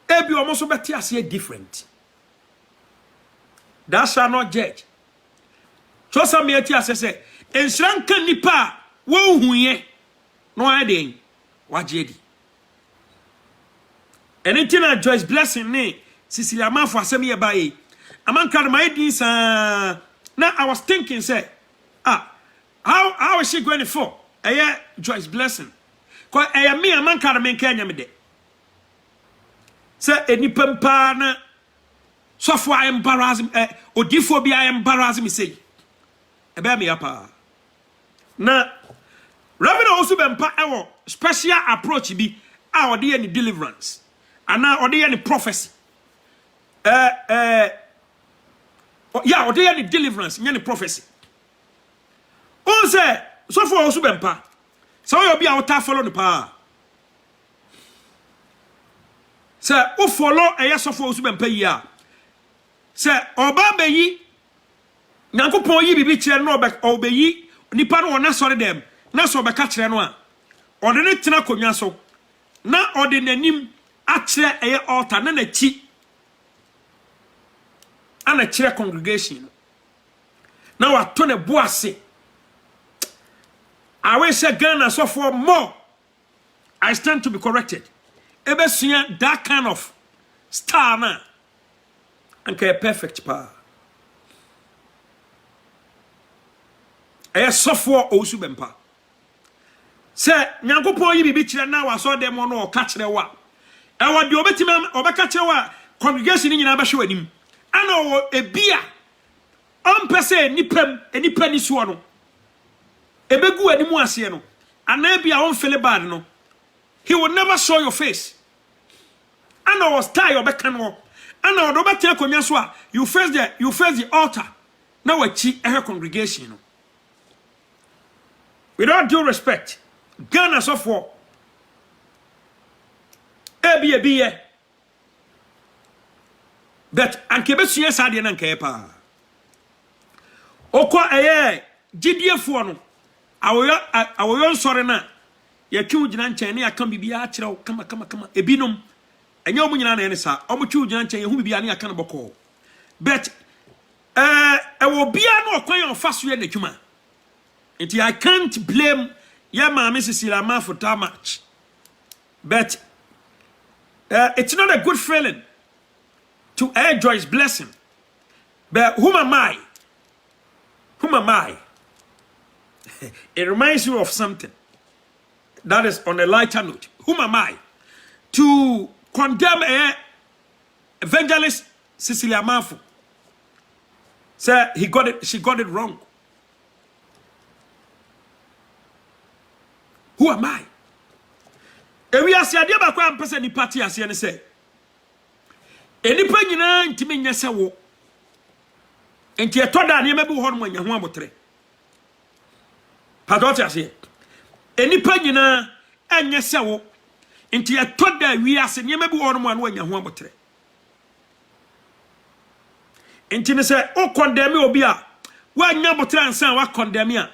ebi omo so beti ase different that shall not judge so some me ati ase say enhran kan nipa wo huye no ade wagedi anything Joyce Blessing ne Cecilia Manfo asem ye bae amanka my dis now I was thinking say how is she going to fall Joyce Blessing cause me amanka me kanya me de say enipa mpa na sofo I embarrass odifo bi I embarrass me say ebe me apa na Reverend Owusu Bempa ewo special approach bi a ode any deliverance ana ode any prophecy yeah ode any deliverance any prophecy on say sofo Owusu Bempa so you be out follow the pa say o follow e yesofo osu bempa yi a say oba bayi nyankopon yi bibi kire no obeyi nipa no na sori dem na so be ka kire no a ode ne tena konwa so na ode nanim a kire eye altar na na chi ana kire congregation na wa to ne boase I will say Ghana so for more I stand to be corrected ebesuya that kind of star na anka perfect pa so for osu bempa say nyankopon yi bibi kire na wa so dem no o ka kire wa e wo de obetima obeka kire wa congregation ni nyina ba hwe wanim ana o ebia ompese nipa ni so no ebegu animu ase no ana bia on feel bad no he will never show your face ana was tie obeka no ana o do betia konwa so a you face the altar na wachi congregation no. With all due respect, Ghana so for ebi but ankebe suye sade na nkae pa okwa gidiefo no awoyo nsore na ya twu gina nchen ne aka bibia akire kama ebinom enya omu nyina na ene sa omu twu gina nchen ye hu bibia ne aka no boko but ewo bia no okwan yon faso ye natwuma. I can't blame Mrs. Ilama for that much. But it's not a good feeling to enjoy his blessing. But whom am I? Whom am I? It reminds you of something that is on a lighter note. Whom am I to condemn evangelist Cecilia Mafu? Say she got it wrong. Who am I? And we are saying, "Dear Bakwa, person ni party as you say." Any penny na intimi nyese wo. Enti etoda na yemebu ho no anya ho amotre. Padoti ase. Any penny na anyese wo. Enti etoda wi ase na yemebu ho no anya ho amotre. Enti ne say o condemn obi a wa anya amotre ansan wa condemn a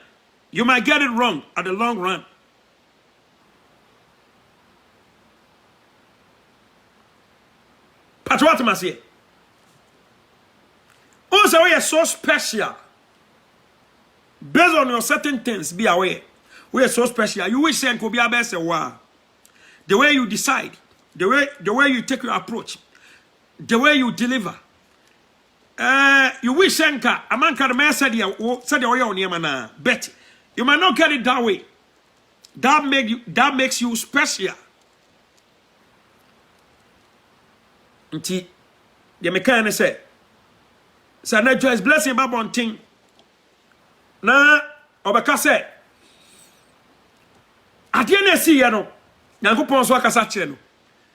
you might get it wrong at the long run. But what must say? Also, we are so special. Based on your certain things, be aware. We are so special. You wish and could be a best wow. The way you decide, the way you take your approach, the way you deliver. You wish Shanka, a man can said the way on Yamana. Bet you might not get it that way. That makes you special. Nti the mechanic say na Joyce blessing ba bontin na obeka say adie na si ye no Nyankopon so akasa kire no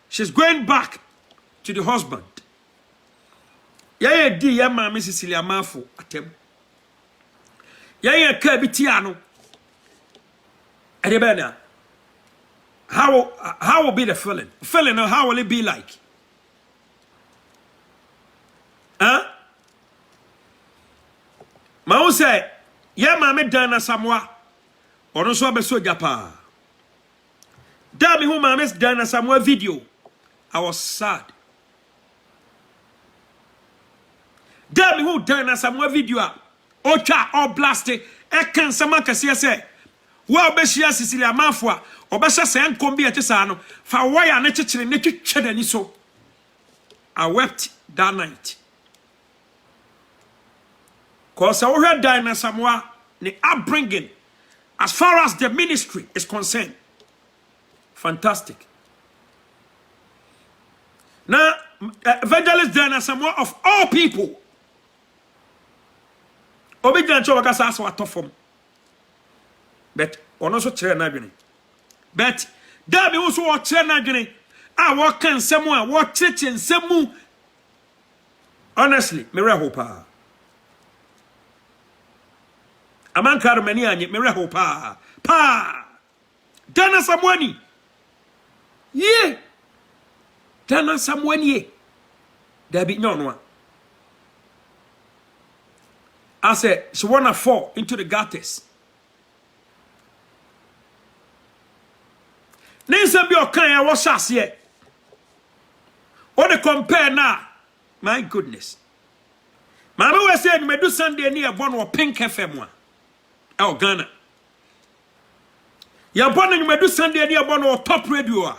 she's going back to the husband ye di ye ma Mrs. Cecilia Mafo atem ye ka bitia no edebena how will be the feeling or how will it be like? Ma say, "Ya mama Dana Samoa, ono so abeso japa." Da me hu mama Dana Samoa video. I was sad. Da me hu Dana Samoa video a ocha all blasted. E kan sama kase say, "Wa obehia Cecilia Mafo a obehya say nkom bi etesa no, fa wire na kekere ne twetwe dani so." I wept that night. Because our Diana Samoa, the upbringing, as far as the ministry is concerned, fantastic. Now, evangelist Diana Samoa of all people, obedient to Wakasa so atofom. But on also chair nagini. But there be also a chair nagini. I walk in somewhere, what church and semu. Honestly, me rehopa. Aman karmani anye me rehopa. Pa. Dana Samoani. Yeah. Ghana someone ye. There be no one. I said she wanna fall into the gutters. Nensa bi okan ya wo shase. What they compare now? My goodness. Mama we say me do Sunday ni e born wo Pink FM one. Oh Ghana. You born you me do Sunday ni e born wo Top Radio.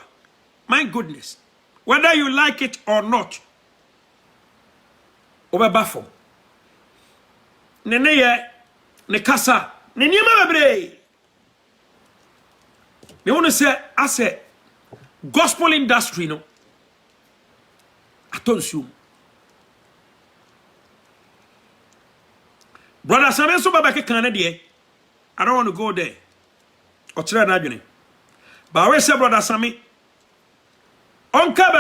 My goodness. Whether you like it or not. Obebafo. Nene ye ne kasa. Ne niema bebre. Me want to say as a gospel industry no. Attention. Brother Samuel so baba ke Canada. I don't want to go there. O tire na adwene. But we say brother Sami onka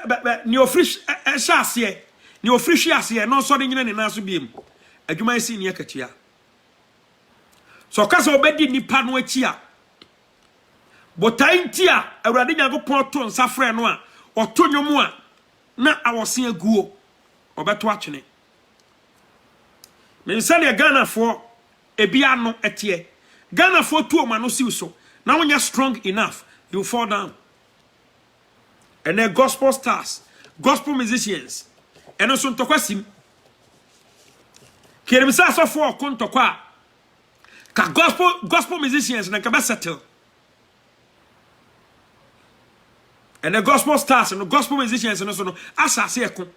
ba ni ofrish ase ni ofrish ase no so de nyina ne na so biem. Adwuma esi ni akatua. So kasa obedi nipa no achi a botai ntia awurade Nyankopɔn to nsafrɛ no a ɔto nwomu a na awose aguo obeto atwene me nsane Ghana for ebia no etie Ghana for tuo ma no siw so na wonya strong enough you fall down and then gospel stars gospel musicians and also ntokwasim kiremisa so for kontokwa ka gospel musicians na ka be settle and the gospel stars and the gospel musicians and also asase ekon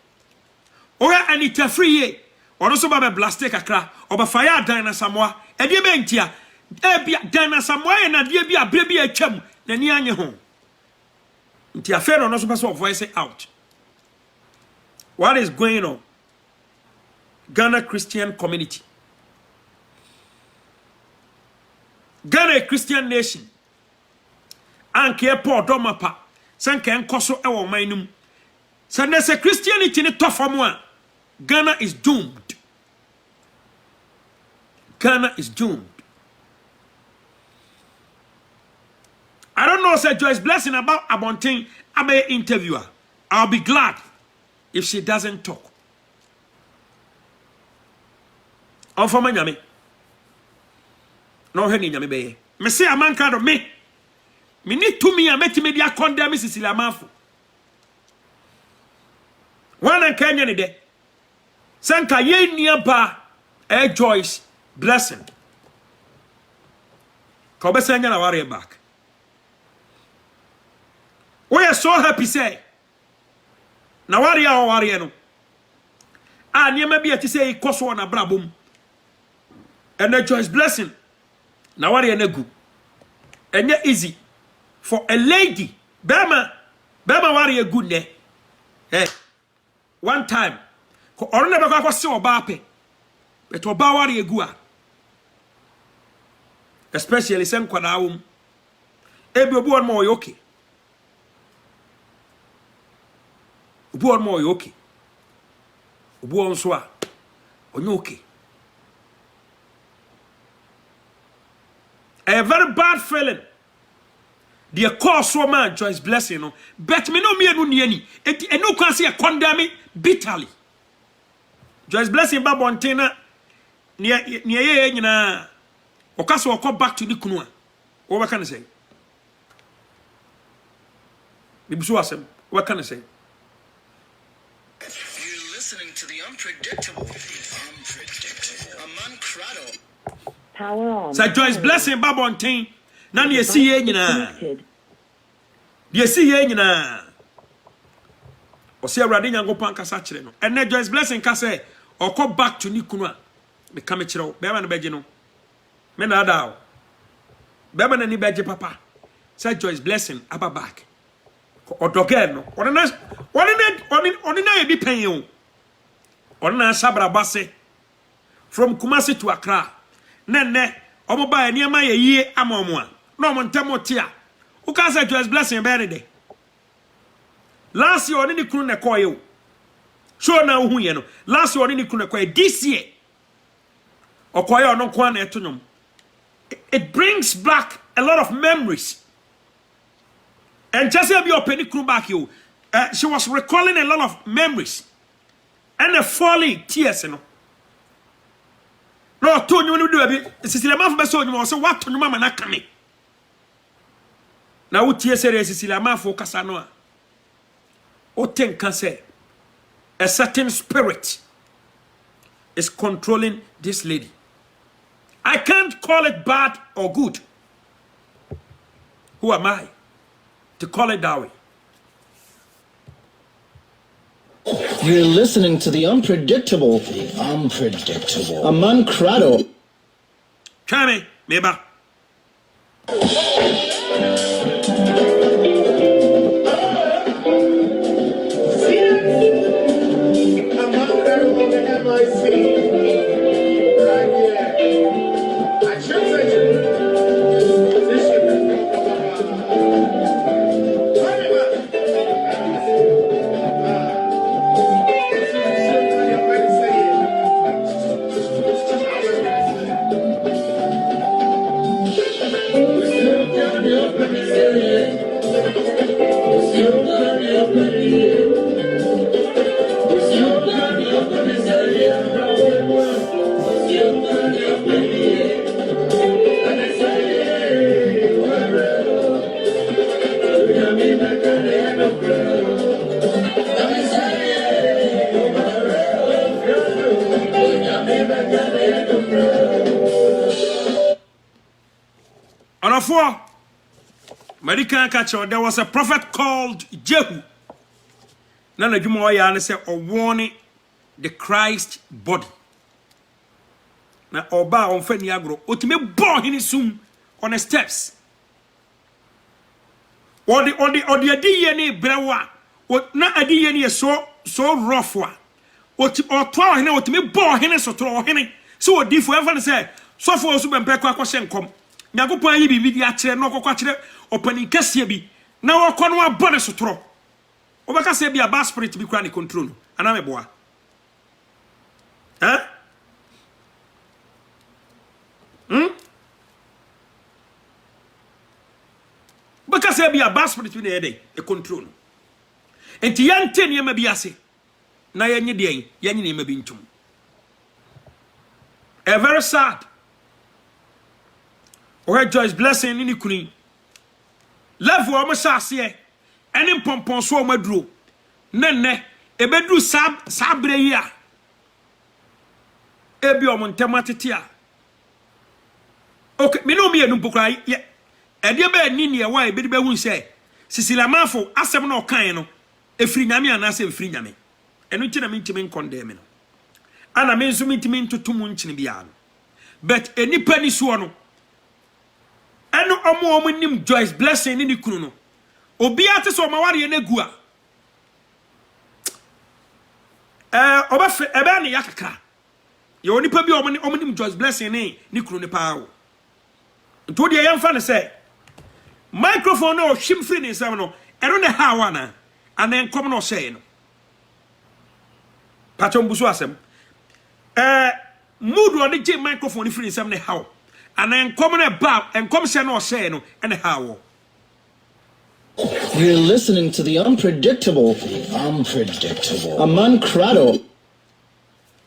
oya anita free ono so ba blaste kakra oba fire dan na samoa e de be ntia e bia dan na samoa e na de bia bre bia atwam na ni anye ho ntia fe no so person voice out. What is going on? Ghana Christian community, Ghana a Christian nation, anke Paul domapa sanka enkoso e wo manum. So there's a Christianity in tough one. Ghana is doomed. Ghana is doomed. I don't know, Sir Joyce Blessing about Abontin Abe interviewer. I'll be glad if she doesn't talk. On for my nyame. No henny nyame be. Me say a man kind of me. Me need to me a meti media condemn Mrs. Lamafu. One and Kenya ni de. Sanka ye nearby Joyce Blessing. Kobe senya na worry back. We are so happy say. Na worry no. Ah niema bi ati say ikoso na brabom. And Joyce Blessing. Na worry na gu. Enye easy for a lady. Bema worry good ne. Eh. One time, ko orne be kwa se oba pe. But oba ware egu a. Especially sen kwada awum. Ebi obu on mo yoke. Obu on mo yoke. Obu on so a onye okay. A very bad feeling. The cause for man Joyce Blessing no. Bet me no me anu ni ani. Enu kwan se condemn bitterly. Joyce Blessing ba bontena ne ye nyina okaso okọ back to the kunu a wo ba kan say bibuso asem wo kan say you listening to the unpredictable a man crado power on. Sir Joyce Blessing ba bonten na ne si ye nyina de si ye nyina o se awrade Nyankopon kasa kire no ene Joyce Blessing ka say okọ back to ni kunu a me ka me kire wo be ma na beje no me na ada be ma na ni beje papa Sir Joyce Blessing aba back odoge no oni na ye bi pen o oni na sabra base from Kumasi to Accra nenne omo ba eni ama ye yie amomo a no omo ntemo tia u ka Sir Joyce Blessing be ne de last year oni ni kunu ne koye o so na hu ye no last year oni ni kunu ne koye this year okoye ono kwa na etonyom it brings back a lot of memories and just be open kunu back you she was recalling a lot of memories. And the falling tears, you know. No, told you do a bit. Cecilia Mafo so you say what to your mama na kame. Na wo tears say Cecilia Mafo kasa no a. O tenka say a certain spirit is controlling this lady. I can't call it bad or good. Who am I to call it that way? You're listening to the unpredictable. The unpredictable. Aman Crado. Try me, Meba. There was a prophet called Jehu. Nana Jumoya and said, or warning the Christ body. Now, Oba on Feniagro, Otime born in soon on the steps. Or the DNA brewa, or not a DNA so rough one. Or 12 hene, or to me born hene so throw hene. So, if we ever say, so for us, when Pekwa Koshen come. Nyagopa yi bibi di akire no kokwa akire opani kase bi na wakọ no abone sotoro obeka se bi aba spirit bi kwa ni control ana meboa obeka se bi aba spirit bi na yede e control enti yante ne ma bi ase na yenye de yenye ne ma bi ntum very sad. Or Joyce blessing in the queen. Level of Massasia, and in Pompon so madro. Nene, a bedru sabreya. Ebio Montematitia. Okay, me no me a numpocry yet. A dear bed nini a why baby won't say. Cecilia Mafo, as seven or kind, a free nami and as a free nami. And which I mean to mean condemn. And I mean to mean to 2 months in beyond. But any penny swano. Eno omo nim Joyce blessing ni kunu no obi ate so maware na gua oba fe ebe na yakaka ye onipa bi omo nim Joyce blessing ni kunu ne paawo nto de yemfa ne say microphone no him free ni sam no eno ne ha wana ana enkom no say no patron busu asem mood on the microphone free ni sam ne how and then come on a bow and come say no say no and how. You're listening to the unpredictable. The unpredictable. Aman Crado.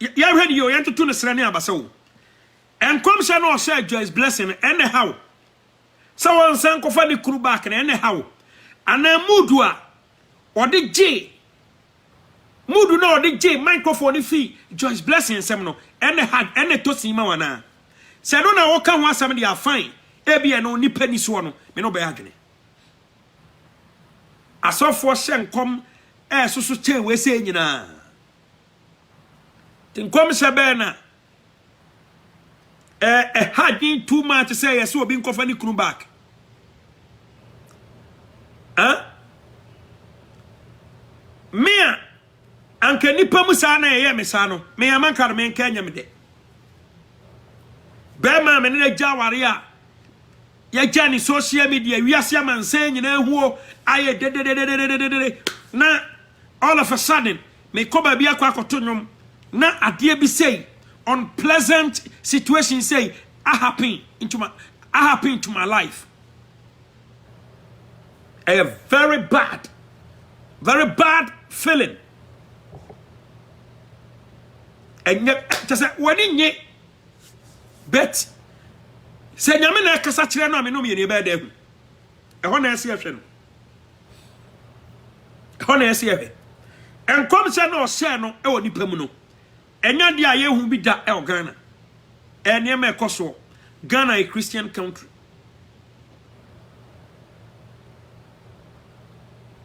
You ready? You enter to the Serena Basso. And come say no say Joyce blessing and how. So one son for the crew back and how. And then Mudua or the J. Mudu no the J microphone fee Joyce blessing seminal and the had and the tossing mawana. Se no na woka ho asam dia fine e bia no nipa ni so no me no be agene asofo hyenkom susu che we se nyina tinkom se be na hadin too much say yes obi nkofa ni kunu back me anka nipa musa na ye me sa no me amanka me nka nya me de Bema menene jawaria ya jani social media wiase amanse nyina huo aye de na all of a sudden me koba bia kwa akotonwom na ade bi say unpleasant situation say happen into my life. A very bad Very bad feeling. And just when in ye bet say Yamina Casachina no me any bad devil. I want to see a friend. I want to see a and come say no, say no, I want Nipemuno. And yan dia ye who be that El Ghana. And ye me Koso. Ghana a Christian country.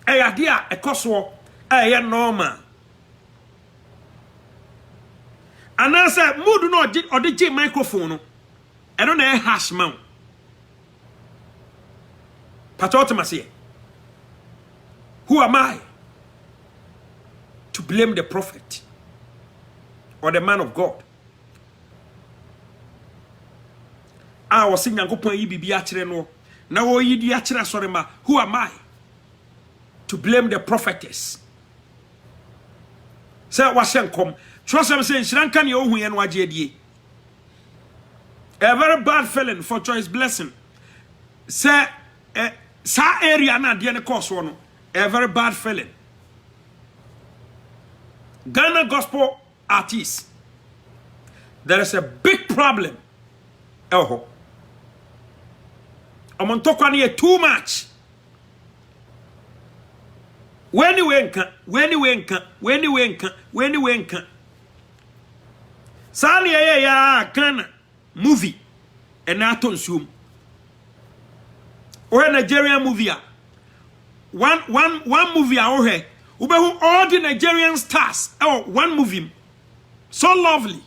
A idea a Koso a normal. And I said, Mood no did or the microphone. I don't know hash mount. Patautomasi. Who am I to blame the prophet or the man of God? I was singing Gopon Yibi Biachino. Now, Yidiachina Sorema. Who am I to blame the prophetess? Say, what shall come? Trust him saying, Shrankan Yohu and Wajedi. A very bad feeling for Choice Blessing. Say, sa area na diane course one. A very bad feeling. Ghana gospel artists. There is a big problem. Oh. I'm talking too much. When you wenka. Sani ya Ghana movie and I don't assume. Or a Nigerian movie. One movie I heard. All the Nigerian stars. Oh, one movie. So lovely.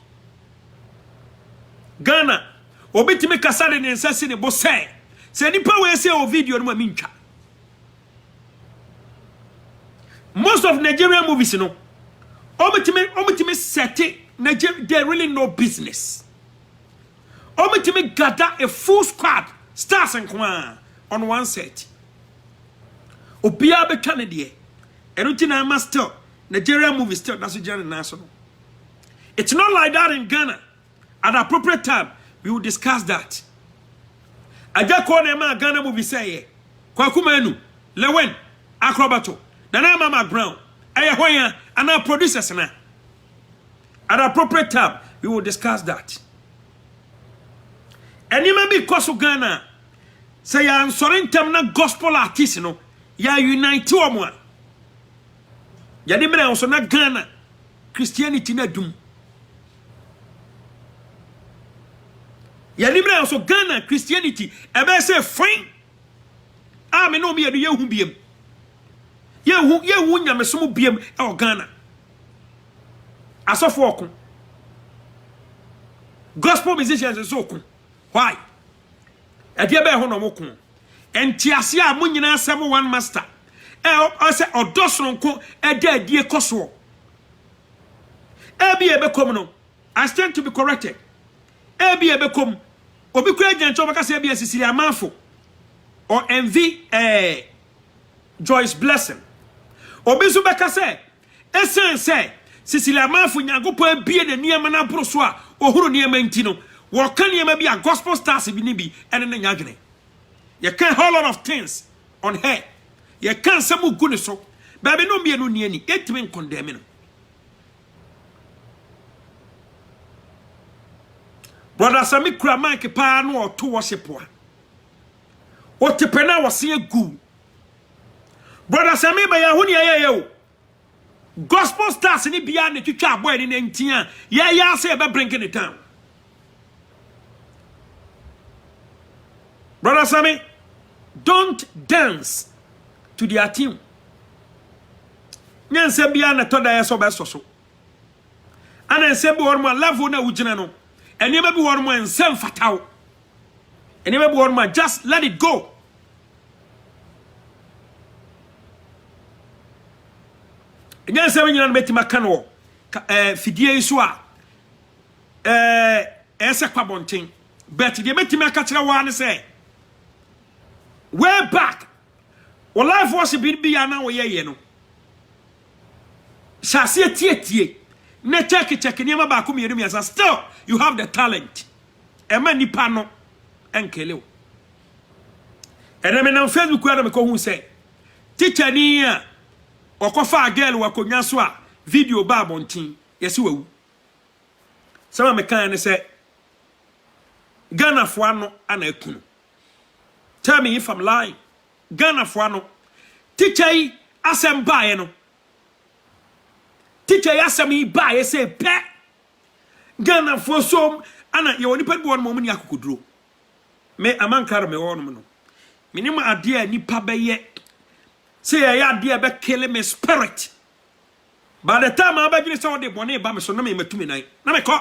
Ghana. Obiti me kasade ne nsase ne bo say. Say nipa we say o video no mincha. Most of Nigerian movies, you know, Omitime set it, they really no business. Omitime gather a full squad, stars and kwan on one set. Obia be Canadian, and Utina master Nigerian movies still that's national. It's not like that in Ghana. At the appropriate time, we will discuss that. I just call them a Ghana movie say, Kwakumenu, Lewen, Acrobato. Nana Mama Brown, Ayahoya, and our producers. At the appropriate time, we will discuss that. And you may be because of Ghana. Say, I'm sorry, I'm gospel artist, you know. Ya unite to one. Yanimena also not Ghana. Christianity na doom. Yanimena also Ghana, Christianity. Ebe say, fine. Ah, me no me adu ye humbiem. Ye wunya me somo biem e Ghana. Asofo okun. Gospel musicians so okun. Why? E dia be ho no mokun. Entiase a mo nyina asem one master. E say odosronko e da die koso. E bi e bekom no. I stand to be corrected. E bi e bekom. Obi kura gyancho baka say e bi asisiri amanfo. Or envy Joyce Blessing. Obisu beka say, esen say, Cecilia Manfu nyagopo ebie ne niema na boro so a ohuru niema ntino. Wo ka niema bi a gospel stars bi ni bi ene ne nyadwene. You can whole lot of things on her. You can samu gu ne so. Baby no mienu ni ani, etime condemn no. Brother Sami kura mic pa no to worship wa. O tepena wase gu. Brother Sami ba ya huni ya yo. Gospel stars ni bia ne twitwa aboy ni ntia. Ya say be bring it down. Brother Sami, don't dance to their team. Nyanse bia na toda ya so be so. Ana nse bi wormo level na ugina no. Enema bi wormo ensem fataw. Enema bi wormo just let it go. Nyanse we nyina no betima kan wo fidie iso a ese kwabonten but de betima ka kire wa ne say way back wo life was be ya na wo ye no shase tie ne check niam ba ko mienu miasa still you have the talent e ma nipa no enkele wo ene me na Facebook ara me ko hu say teacher ni a okofa girl wakonya so a video ba bontin yesi wawu sama me kan ne se Ghana fo ano ana ekunu. Tell me if I'm lying. Ghana fo ano teacher yi asem baaye no teacher yi asem yi baaye say pe Ghana fo so ana ye woni pe bi won mo ni akokuduro me amankaro me won no minim ade a nipa beye say ya ade be kill me spirit. By the time I begin to say the bone ba me so na me matumi nan na me ko.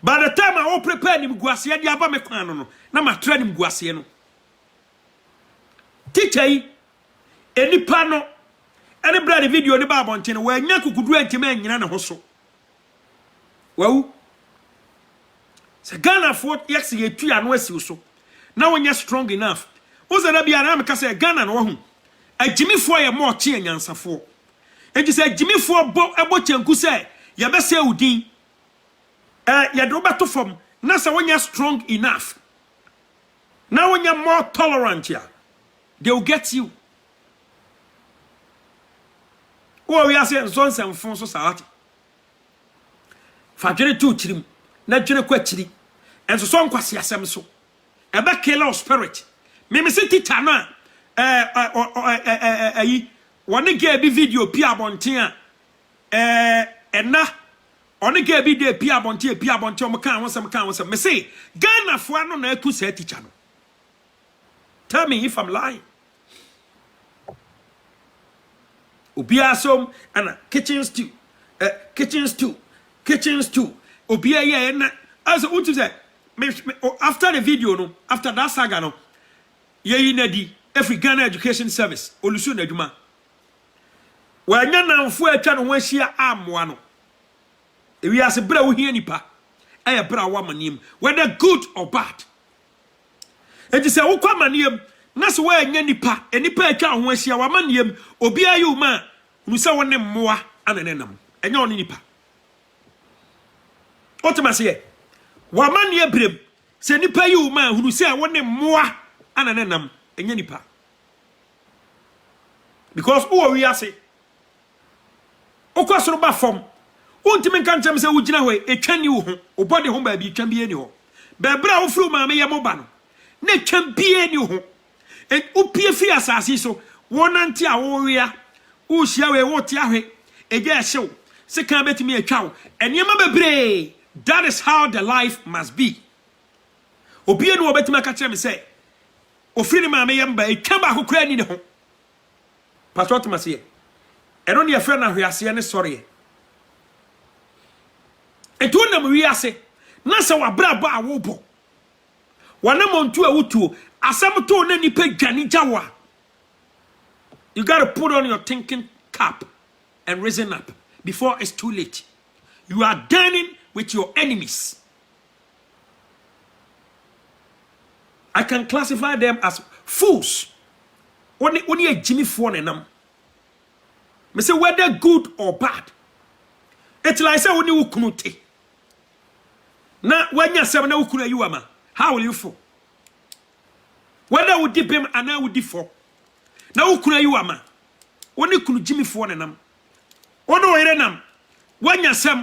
By the time I will prepare him guase dia ba me kwan no na ma tra him guase no. Teacher yi enipa no any brand video ni ba bonche no wa nya kukudu antima nyina na ho so. Wawu se Ghana for yex ye tua no asi so. Na wonya strong enough. Oza na bia na me ka say Ghana no ho. Agimifo ye mo che anyansafo. Eji say agimifo bo ebo chenku say ye be say udin. Ya do beto from na say wonya strong enough. Now when you're more tolerant here, they will get you. Oh, we are saying sons and phone society. Fajere two chim, na jene kwachiri. And so son kwasi asem so. Eba killer spirit. Me say teacher na one get bi video pia bontia na one get bi de pia bontia o kan won me say Ghana fo ano na aku say teacher no. Tell me if I'm lying. Obia som and kitchen stew. Obia ye na as what you say after the video no after that saga no ye na di every Ghana Education Service olusu na adwuma wa nya nanfo atwa no ho ahia ammoa no ewi ase bra wo hia nipa e bra wo amanem whether good or bad. Enti se wo kwa amanem na se wo anya nipa enipa atwa ho ahia wa amanem obi ayu ma unu se woni mmoa anenenam enya oni nipa otomase wa amanem brem se nipa yu ma unu se woni mmoa anenenam enya nipa because who we are say okwa soro ba fom untimi kan cham se wugina ho etwani wo ho obode ho ba bi twan bi eni ho be bra wo fru ma me ye mo ba no na twan bi eni ho en upie fi asase so wonanti a wo wia wo hia we wo ti ahwe eje ehyew se kan betimi atwa wo enema bebre. That is how the life must be. Obi enu obetima ka kire me say ofiri ma me ye mba etwa ba kokora ni ne ho pastor Thomas. Eno ne yefre na hwease ne sori etu na mu wiase na se wa bra ba wo bo wana montu awutuo asem to na nipa dwane jawa. You got to put on your thinking cap and reason up before it's too late. You are dining with your enemies. I can classify them as fools. Only a Jimmy phone and them. Me say whether good or bad. It's like say only ukunuti. Na when you say na ukuna you ama, how will you feel? Whether we dip him and I would differ. Na ukuna you ama. Only kunu Jimmy phone and them. Ono erenam. When you say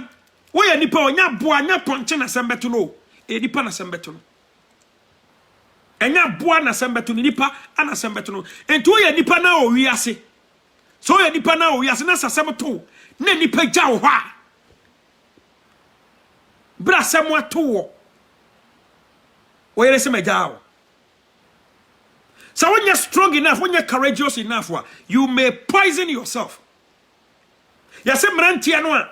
we are nipa onya boa nya ponche na sembeto no. E nipa na sembeto no. Enya boa na sembeto ni nipa ana sembeto no. Enti we nipa na o wiase. So ye nipa na o wiase na sasem to na nipa gya wo ha. Bra semwa to wo. O yere se megya wo. So when you're strong enough, when you're courageous enough, you may poison yourself. Yase mranti anwa.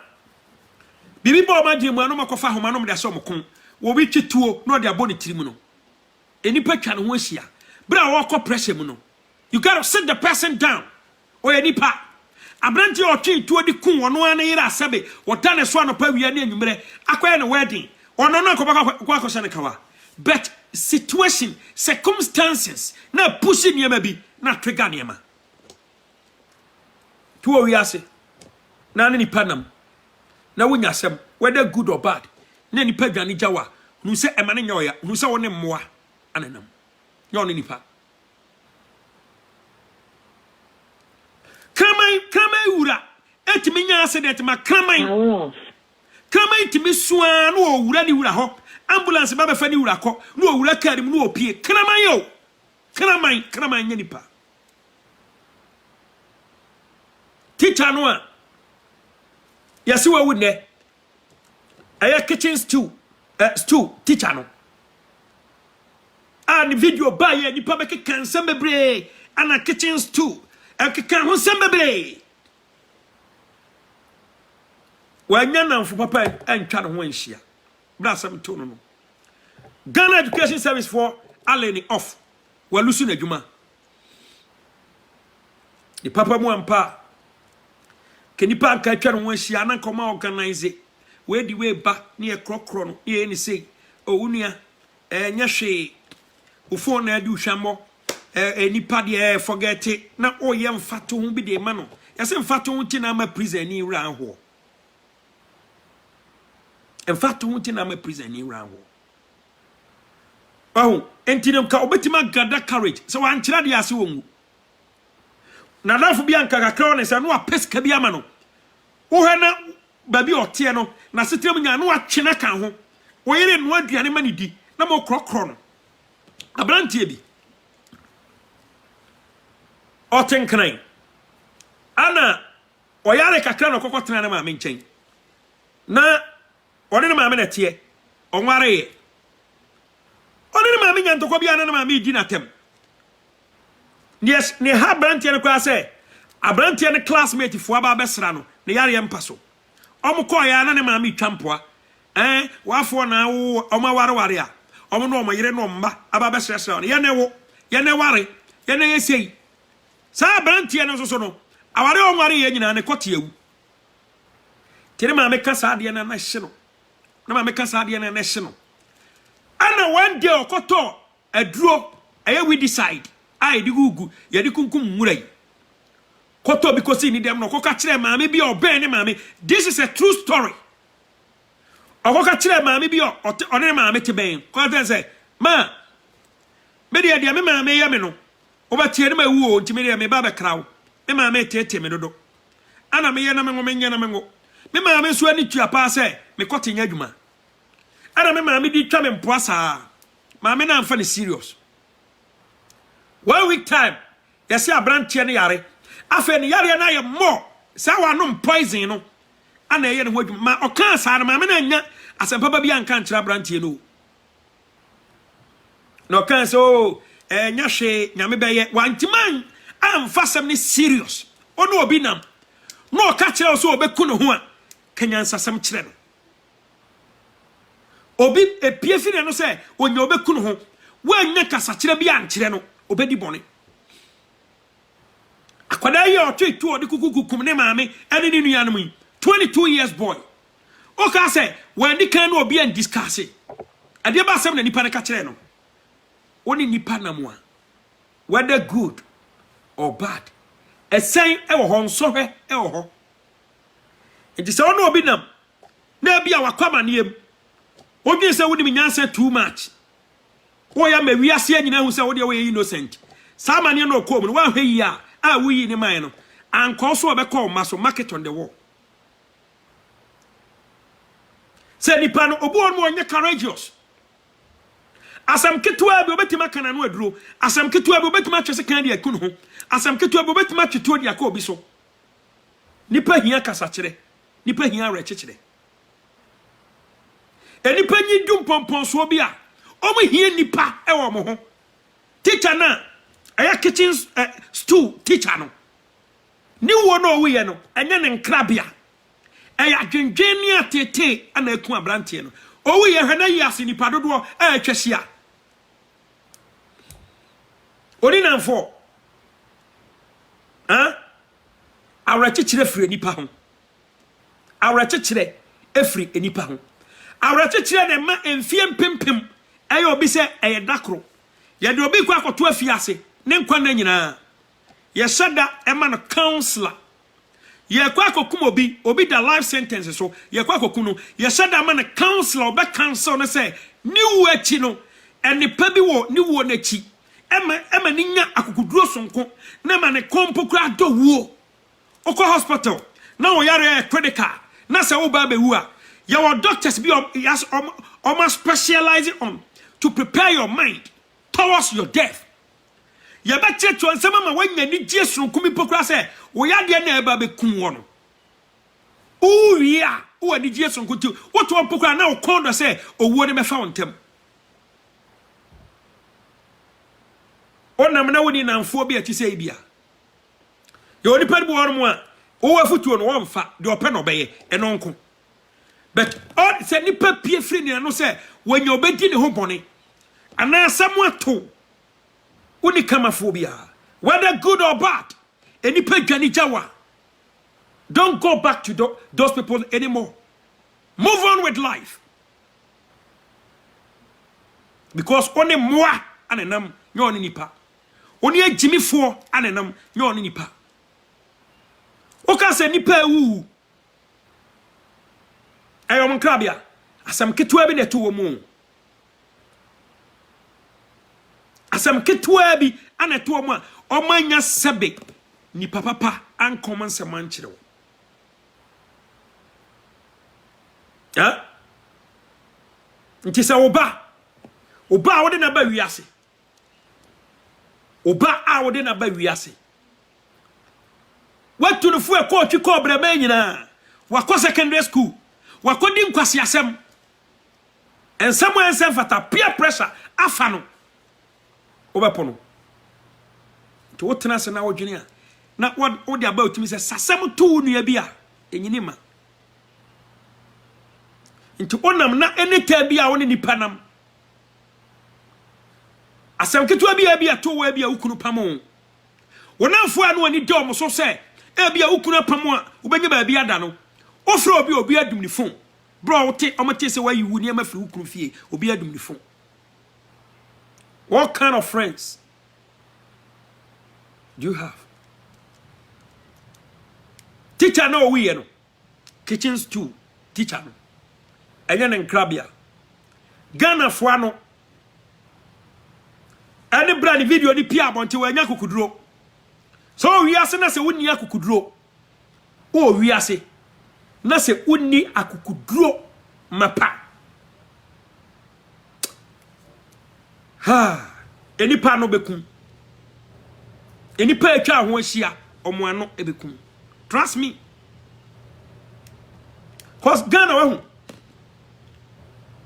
Bibi bo ma djemu anu makofa homa no mde so mokon. Wo bi twituo no de aboni tirimu no. Enipa twa no ho ahia. Bra wo kɔ pressure mu no. You got to sit the person down. Oye nipa. Abranti o twituo di kun wono an yira asabe. Wota ne so anopa wia ne anwumre. Akoye ne wedding. Ono no akɔba akɔsɛ ne kawa. But situation, circumstances, na pushing niema bi, na trigger niema. Tuo wiase. Na ne nipa nam. Na wonya asem whether good or bad. Na nipa dwane jawa. Nu se emane nyoya, nu se woni mmoa anenam. Nyo ne nipa. kraman wura etimi nya accident ma kraman itimi suan no wura ni wura ho ambulance ba fa ni wura ko no wura karim no opie kraman yo kraman nya nipa teacher no a yesi wa wunne aya kitchen stew teacher no and video buy ya nipa be kan sembebre ana kitchen stew kan ho sembebre wanya namfo papa antwa no ho anhia bra sam to no Ghana Education Service for aleni off walusu na djuma di papa mu ampa kenipa anka atwa no ho anhia na koma organize we di we ba ne e krokro no ye ni sei owunua nya hwe ufo na adi uhwammo nipa de forget it na oye mfato ho bi de ma no yase mfato ho ti na ma prison ni wura ho mfato ho ti na ma prison ni wura ho oh entinam ka obetima gada courage so wan kira de ase wo ngu na lafu bi anka kakra ne se no apeska bi ama no wo hena babi ote no na setrem nya no atwena kan ho wo yere no aduane ma ni di na mo krokro no abrantie bi otenkran ana oyare kakra no kokotena na maame nchen na one ne maame na tie onware ye one ne maame nya ntoko bia na maame di na tem yes ne ha abrantie no kwa se abrantie ne classmate fo aba besra no ne yare mpaso omko ya na ne maame twampoa wafo na wo omaware a omo no omoyire no mba aba besra no ye ne ware ye ne yesei sa brantie no so no aware onware ye nyina ne kote ewu tire ma meka sa de na hye no na ma meka sa de na hye no ana one day okoto aduro aye we decide ai di gugu ye di kunkum murai koto because ni dem no koka kire maame bi oben ne maame this is a true story okoka kire maame bi one maame te ben ko ta say ma me de me maame ya me no oba tie ne ma wu o ntimi de me ba be krawo me maame tete me dodo ana me ye na me ngo me nya na me ngo me maame so ani tua pa se me kote nya adwuma ana me maame di twa me mpoa saa maame na amfa ne serious 1 week time yesi abrantie ne yare afa ne yare na ye mo sa wa no poison no ana ye ne ho adwuma ma oka saa na maame na nya asempa ba bi anka nkyira abrantie no no kan so nya hwe nyame beye wantiman amfa sem ne serious ono obi nam no ka kire so obeku no ho a kanyansa sem kire no obi epie fi no se onya obeku no ho wanya kasa kire bi ankire no obedi bone akwada ye otu odi kukukum ne maame ene ni nuanom 22 years boy o ka se when di kan no obi an discuss ade ba sem na nipa ne ka kire no oni nipa namwa whether good or bad esen ewo ho nsohwe ewo ho enti se ono obi nam na bia wakwama ne em odwi se woni nyansa too much wo ya mawiase anyina hu se wo de wo innocent sama ne no kom no wa hwe yi a wuyi ne man no anko so obekọ maso market on the wall se nipa no obu on mo onye courageous asam ketwa bi obetima kana no aduro asam ketwa bi obetima twese kan de akunu ho asam ketwa bi obetima tweto de aka obi so nipa hia kasa kire nipa hia re kekire nipa nyi dum pompon so bi a omo hia nipa e wo mo ho teacher na aya kitchen stew teacher no ni wo no wo ye no enye ne nkrabia aya dwendwen ni atete ana eku abrantie no owo ye hwe na yi ase nipa dodo atwahia oni nanfo awrakekire firi nipa ho awrakekire efiri nipa ho awrakekire ne ma enfie mpempem ayo obi se eye dakro ye de obi kwa akoto afiase ne nkwa na nyina ye shada ema no counselor ye kwa akokum obi da life sentence so ye kwa akokum no ye shada ma no counselor obe counsel no say ni wo achi no enipa bi wo ni wo na achi ema ni nya akukuduro sonko na ma ne kompokura do wo oko hospital na wo yare critical na se wo ba bewu a your doctors be yes almost specializing on to prepare your mind towards your death. Ya ba checho ansema ma wanya ni jesu kumi pokura se wo yade na eba be kun wo no uria wo ni jesu nkuti wo to pokura na wo kondo se owo ne me fa wontem onam na woni namfo bi ati se bia ye oni padi bo wormo a wo afutuo no wo mfa de ope no beye eno nko but all se nipa pie free ni no se wanya obedi ne ho bone ana samu ato woni kamaphobia whether good or bad any pagani jawa don't go back to those people anymore. Move on with life because only moi anenam nyoni nipa oni agimifo anenam nyoni nipa oka se nipa wu ayom krabia asam ketua bi neto wo mu asam ketua bi aneto wo mu a omanya sebe ni papa ankoman se manchire wo ya ntisa oba wode na ba wiase oba a wode na ba wiase watu no fu e ko twi ko brema nyina wako secondary school wako di nkwasi asem ensem fata peer pressure afa no obepono to wotena se na wodwene a na wode aba otimi se sasem to nua bi a enyini ma nti onam na eneta bi a woni nipa nam asem ketua bi a to wa bi a ukunu pamo wonamfo a no woni dom so se e bi a ukunu pamo a ubenya ba bi ada no ofro obi adum ni phone bro wote omate se wayi wu ni ma firi ukunu fie obi adum ni phone. What kind of friends do you have? Teacher no we no kitchen stew teacher no enye ne nkrabia Ghana fo ano ani brand video ni pia bonte wa nya kokuduro so wi ase na se wonni akokuduro o wi ase na se wonni akokuduro mapa ha enipa no bekum enipa atwa ho ahia omo ano ebekum trust me cause Ghana wa hu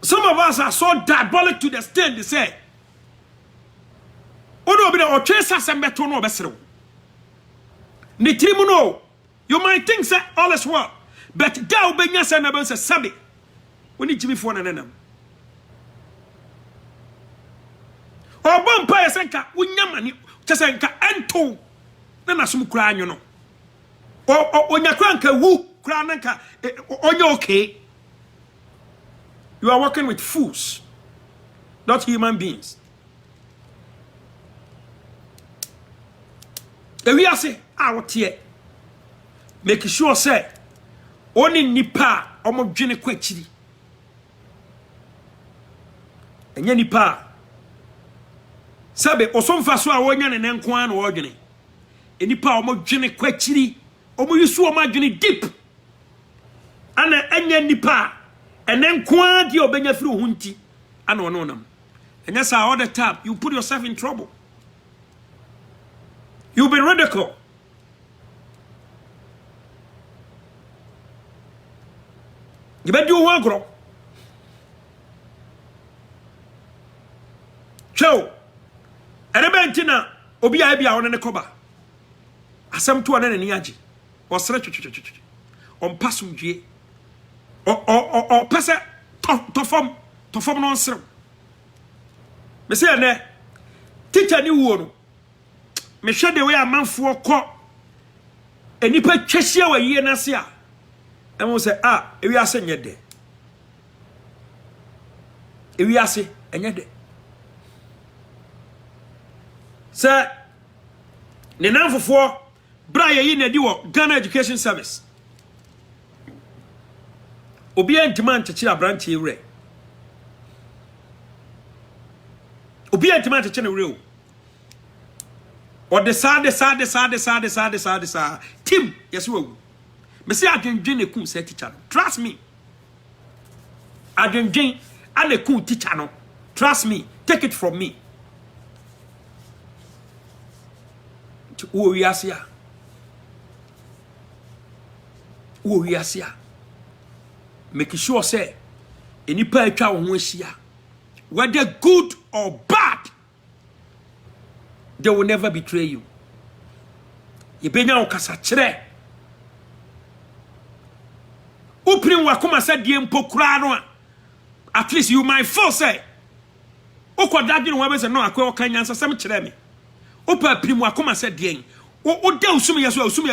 some of us are so diabolic to the extent they say odo bi o twesa sembeto no obesrew ni tirimu no you might think say all is well but da obenya say na be say sabe woni jimi fo na nanam obon pa yesenka wunyamani tesenka ento na nasum kura anyo no onyakra nka wu kura nanka onye okay. You are working with fools, not human beings. The we are say out here, make sure say only nipa omo dwene kwachiri. Enye nipa sabe osomfa so a wonya ne nko an wo dwene. Enipa omo dwene kwachiri, omo yusu omo dwene deep. Ana enye nipa and then quantity of benya through hunti and on them. And that's how all the time you put yourself in trouble. You'll be ridiculed. You better do one grow. So, and a bentina, Obia on the coba. Asam to an enemy or stretch on passum G. Or pesa to form no answer. Me say na teacher ni wo no me hwe de we amanfo ko enipa twahia wa yie na se a emo say ewi ase nyede ewi ase enyede say ne nanfofo bra ye na di wo Ghana Education Service obi antima nchechira branch ewre obi antima nchechira ewre o or the sad Tim, yes, well. Messi adwendwen ekum se teacher. Trust me. Adwendwen and ekum teacher no. Trust me. Take it from me. Wo wiasia. Wo wiasia. Make sure say enipa atwa wo ho ahia. Whether good or bad, they will never betray you. Yebenya okasa kire. Opening wakoma said die mpokura no at least you might feel say okodadwe no wabese no akwa okanya nsasem kire me. Opa prim wakoma said die o da usumi yeso usumi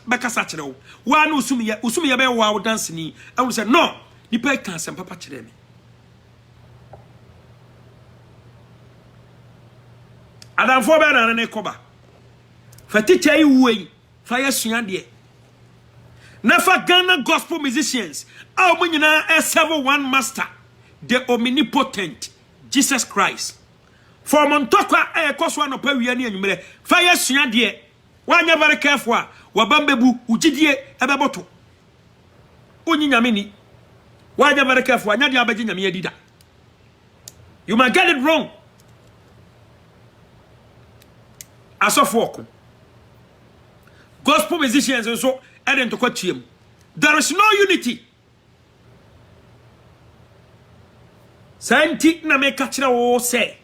beka sa kire wo. Wa na usumi ye be wa wo dance ni. I will say no, nipa kan sem papa kire me. Adam for be na ne koba. Fa teacher yi wuyi, fa yesua de. Never Ghana gospel musicians. Our munina S71 master, the omnipotent Jesus Christ. For Montoka a coswan of Pewiani and Mele, fire suna dear. Why you very careful? Wabambebu, Ujidie, Ebaboto. Unyamini. Why you very careful? Nadia Bajina Miedida. You might get it wrong. As of walk. Gospel musicians and so. There is no unity. Scientific na me kachira wo say.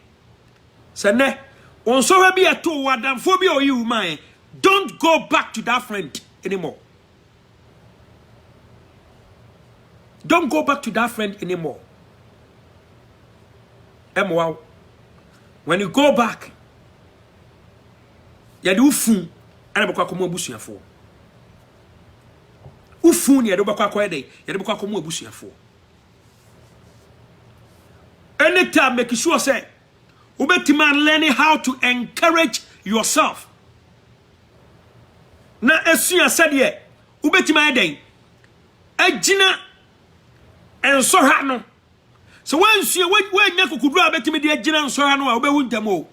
Sene, on so be a to wadam phobia or you man. Don't go back to that friend anymore. Don't go back to that friend anymore. Wow. When you go back, ya do fun and bakwa komo abusuafo. Ufuni ya do bakwa kwede ya do bakwa komo abusuafo. Anytime make sure say ubetima learning how to encourage yourself. Na esua sade ubetima eden agina enso ha no. So when nyakukudru abetimi de agina enso ha no a obewu ntamo.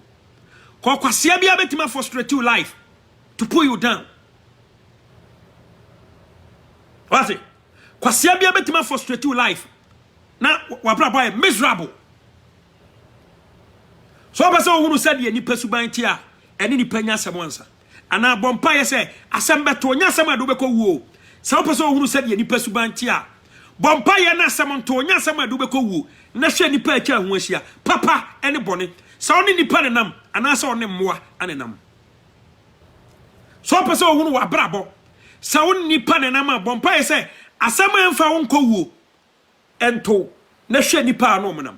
Kwakwase bia betima frustrate you life to pull you down. What's it? Kwase bia betima frustrate you life. Na wabra boy miserable. So person who said ye nipa suban tia eni nipa nya asem wansa ana bompa ye say asem beto nya asem ado beko wuo. So person who said ye nipa suban tia bompa ye na asem nto nya asem ado beko wuo na hwe nipa acha ho ahia papa eni bone so oni nipa ne nam ana so oni mmoa ane nam. So person who wa brabo so oni nipa ne nam bompa ye say asem enfa wonko wuo ento na hwe nipa ano mnam.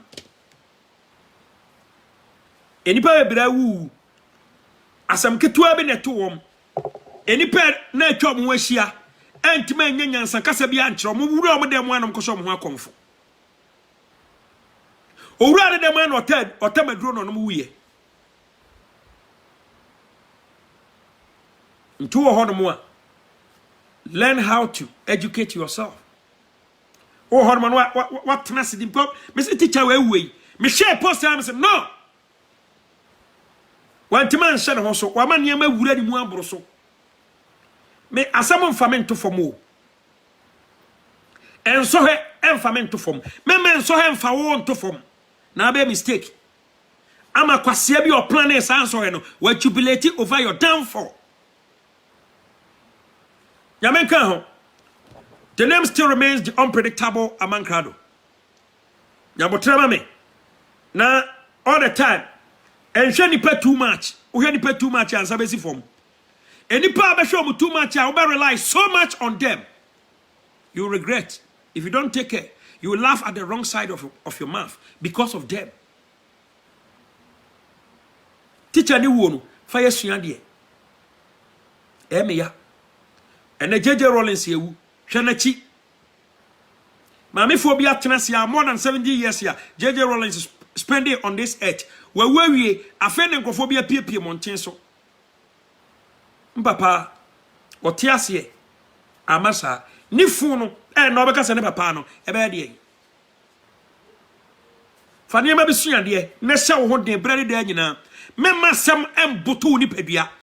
Enipa bebra wu asam ketua be neto wom enipa na atwa mo ahia entima nyanyansa kasa bia nkyero mo wura om dem anom koso mo akomfo owura de dem an otamaduro no mo wuye ntu wo hono mo a learn how to educate yourself. Oh hormon what tenacity because me say teacher we me share post am say no. Wantima nse ne ho so wa ma niam awura ni mu aboro so me asam mfamento fomo enso he mfamento fom me enso he mfa wo nto fom na be mistake ama kwase bi o plan is answer he no wa jubilate over your downfall. Yamenka ho the name still remains the unpredictable Amancrado. Nyabotrema me na all the time and shani pay too much. Uheni pay too much and sabesi form. Any pa show mu too much, I will rely so much on them. You regret. If you don't take care, you will laugh at the wrong side of your mouth because of them. Teacher ni wonu, fire suandie. Emeya. And the JJ Rollins yewu, Shanachi. Mami phobia tenasia more than 70 years here. JJ Rollins is spending on this earth. Where we offend nkofobia pie mountain so. Papa, otiasie amasa ni funu na obeka se ne papa no ebe de. Fa ne ma besua de na hye wo ho de brade de nyina. Mema sam emboto ni padua.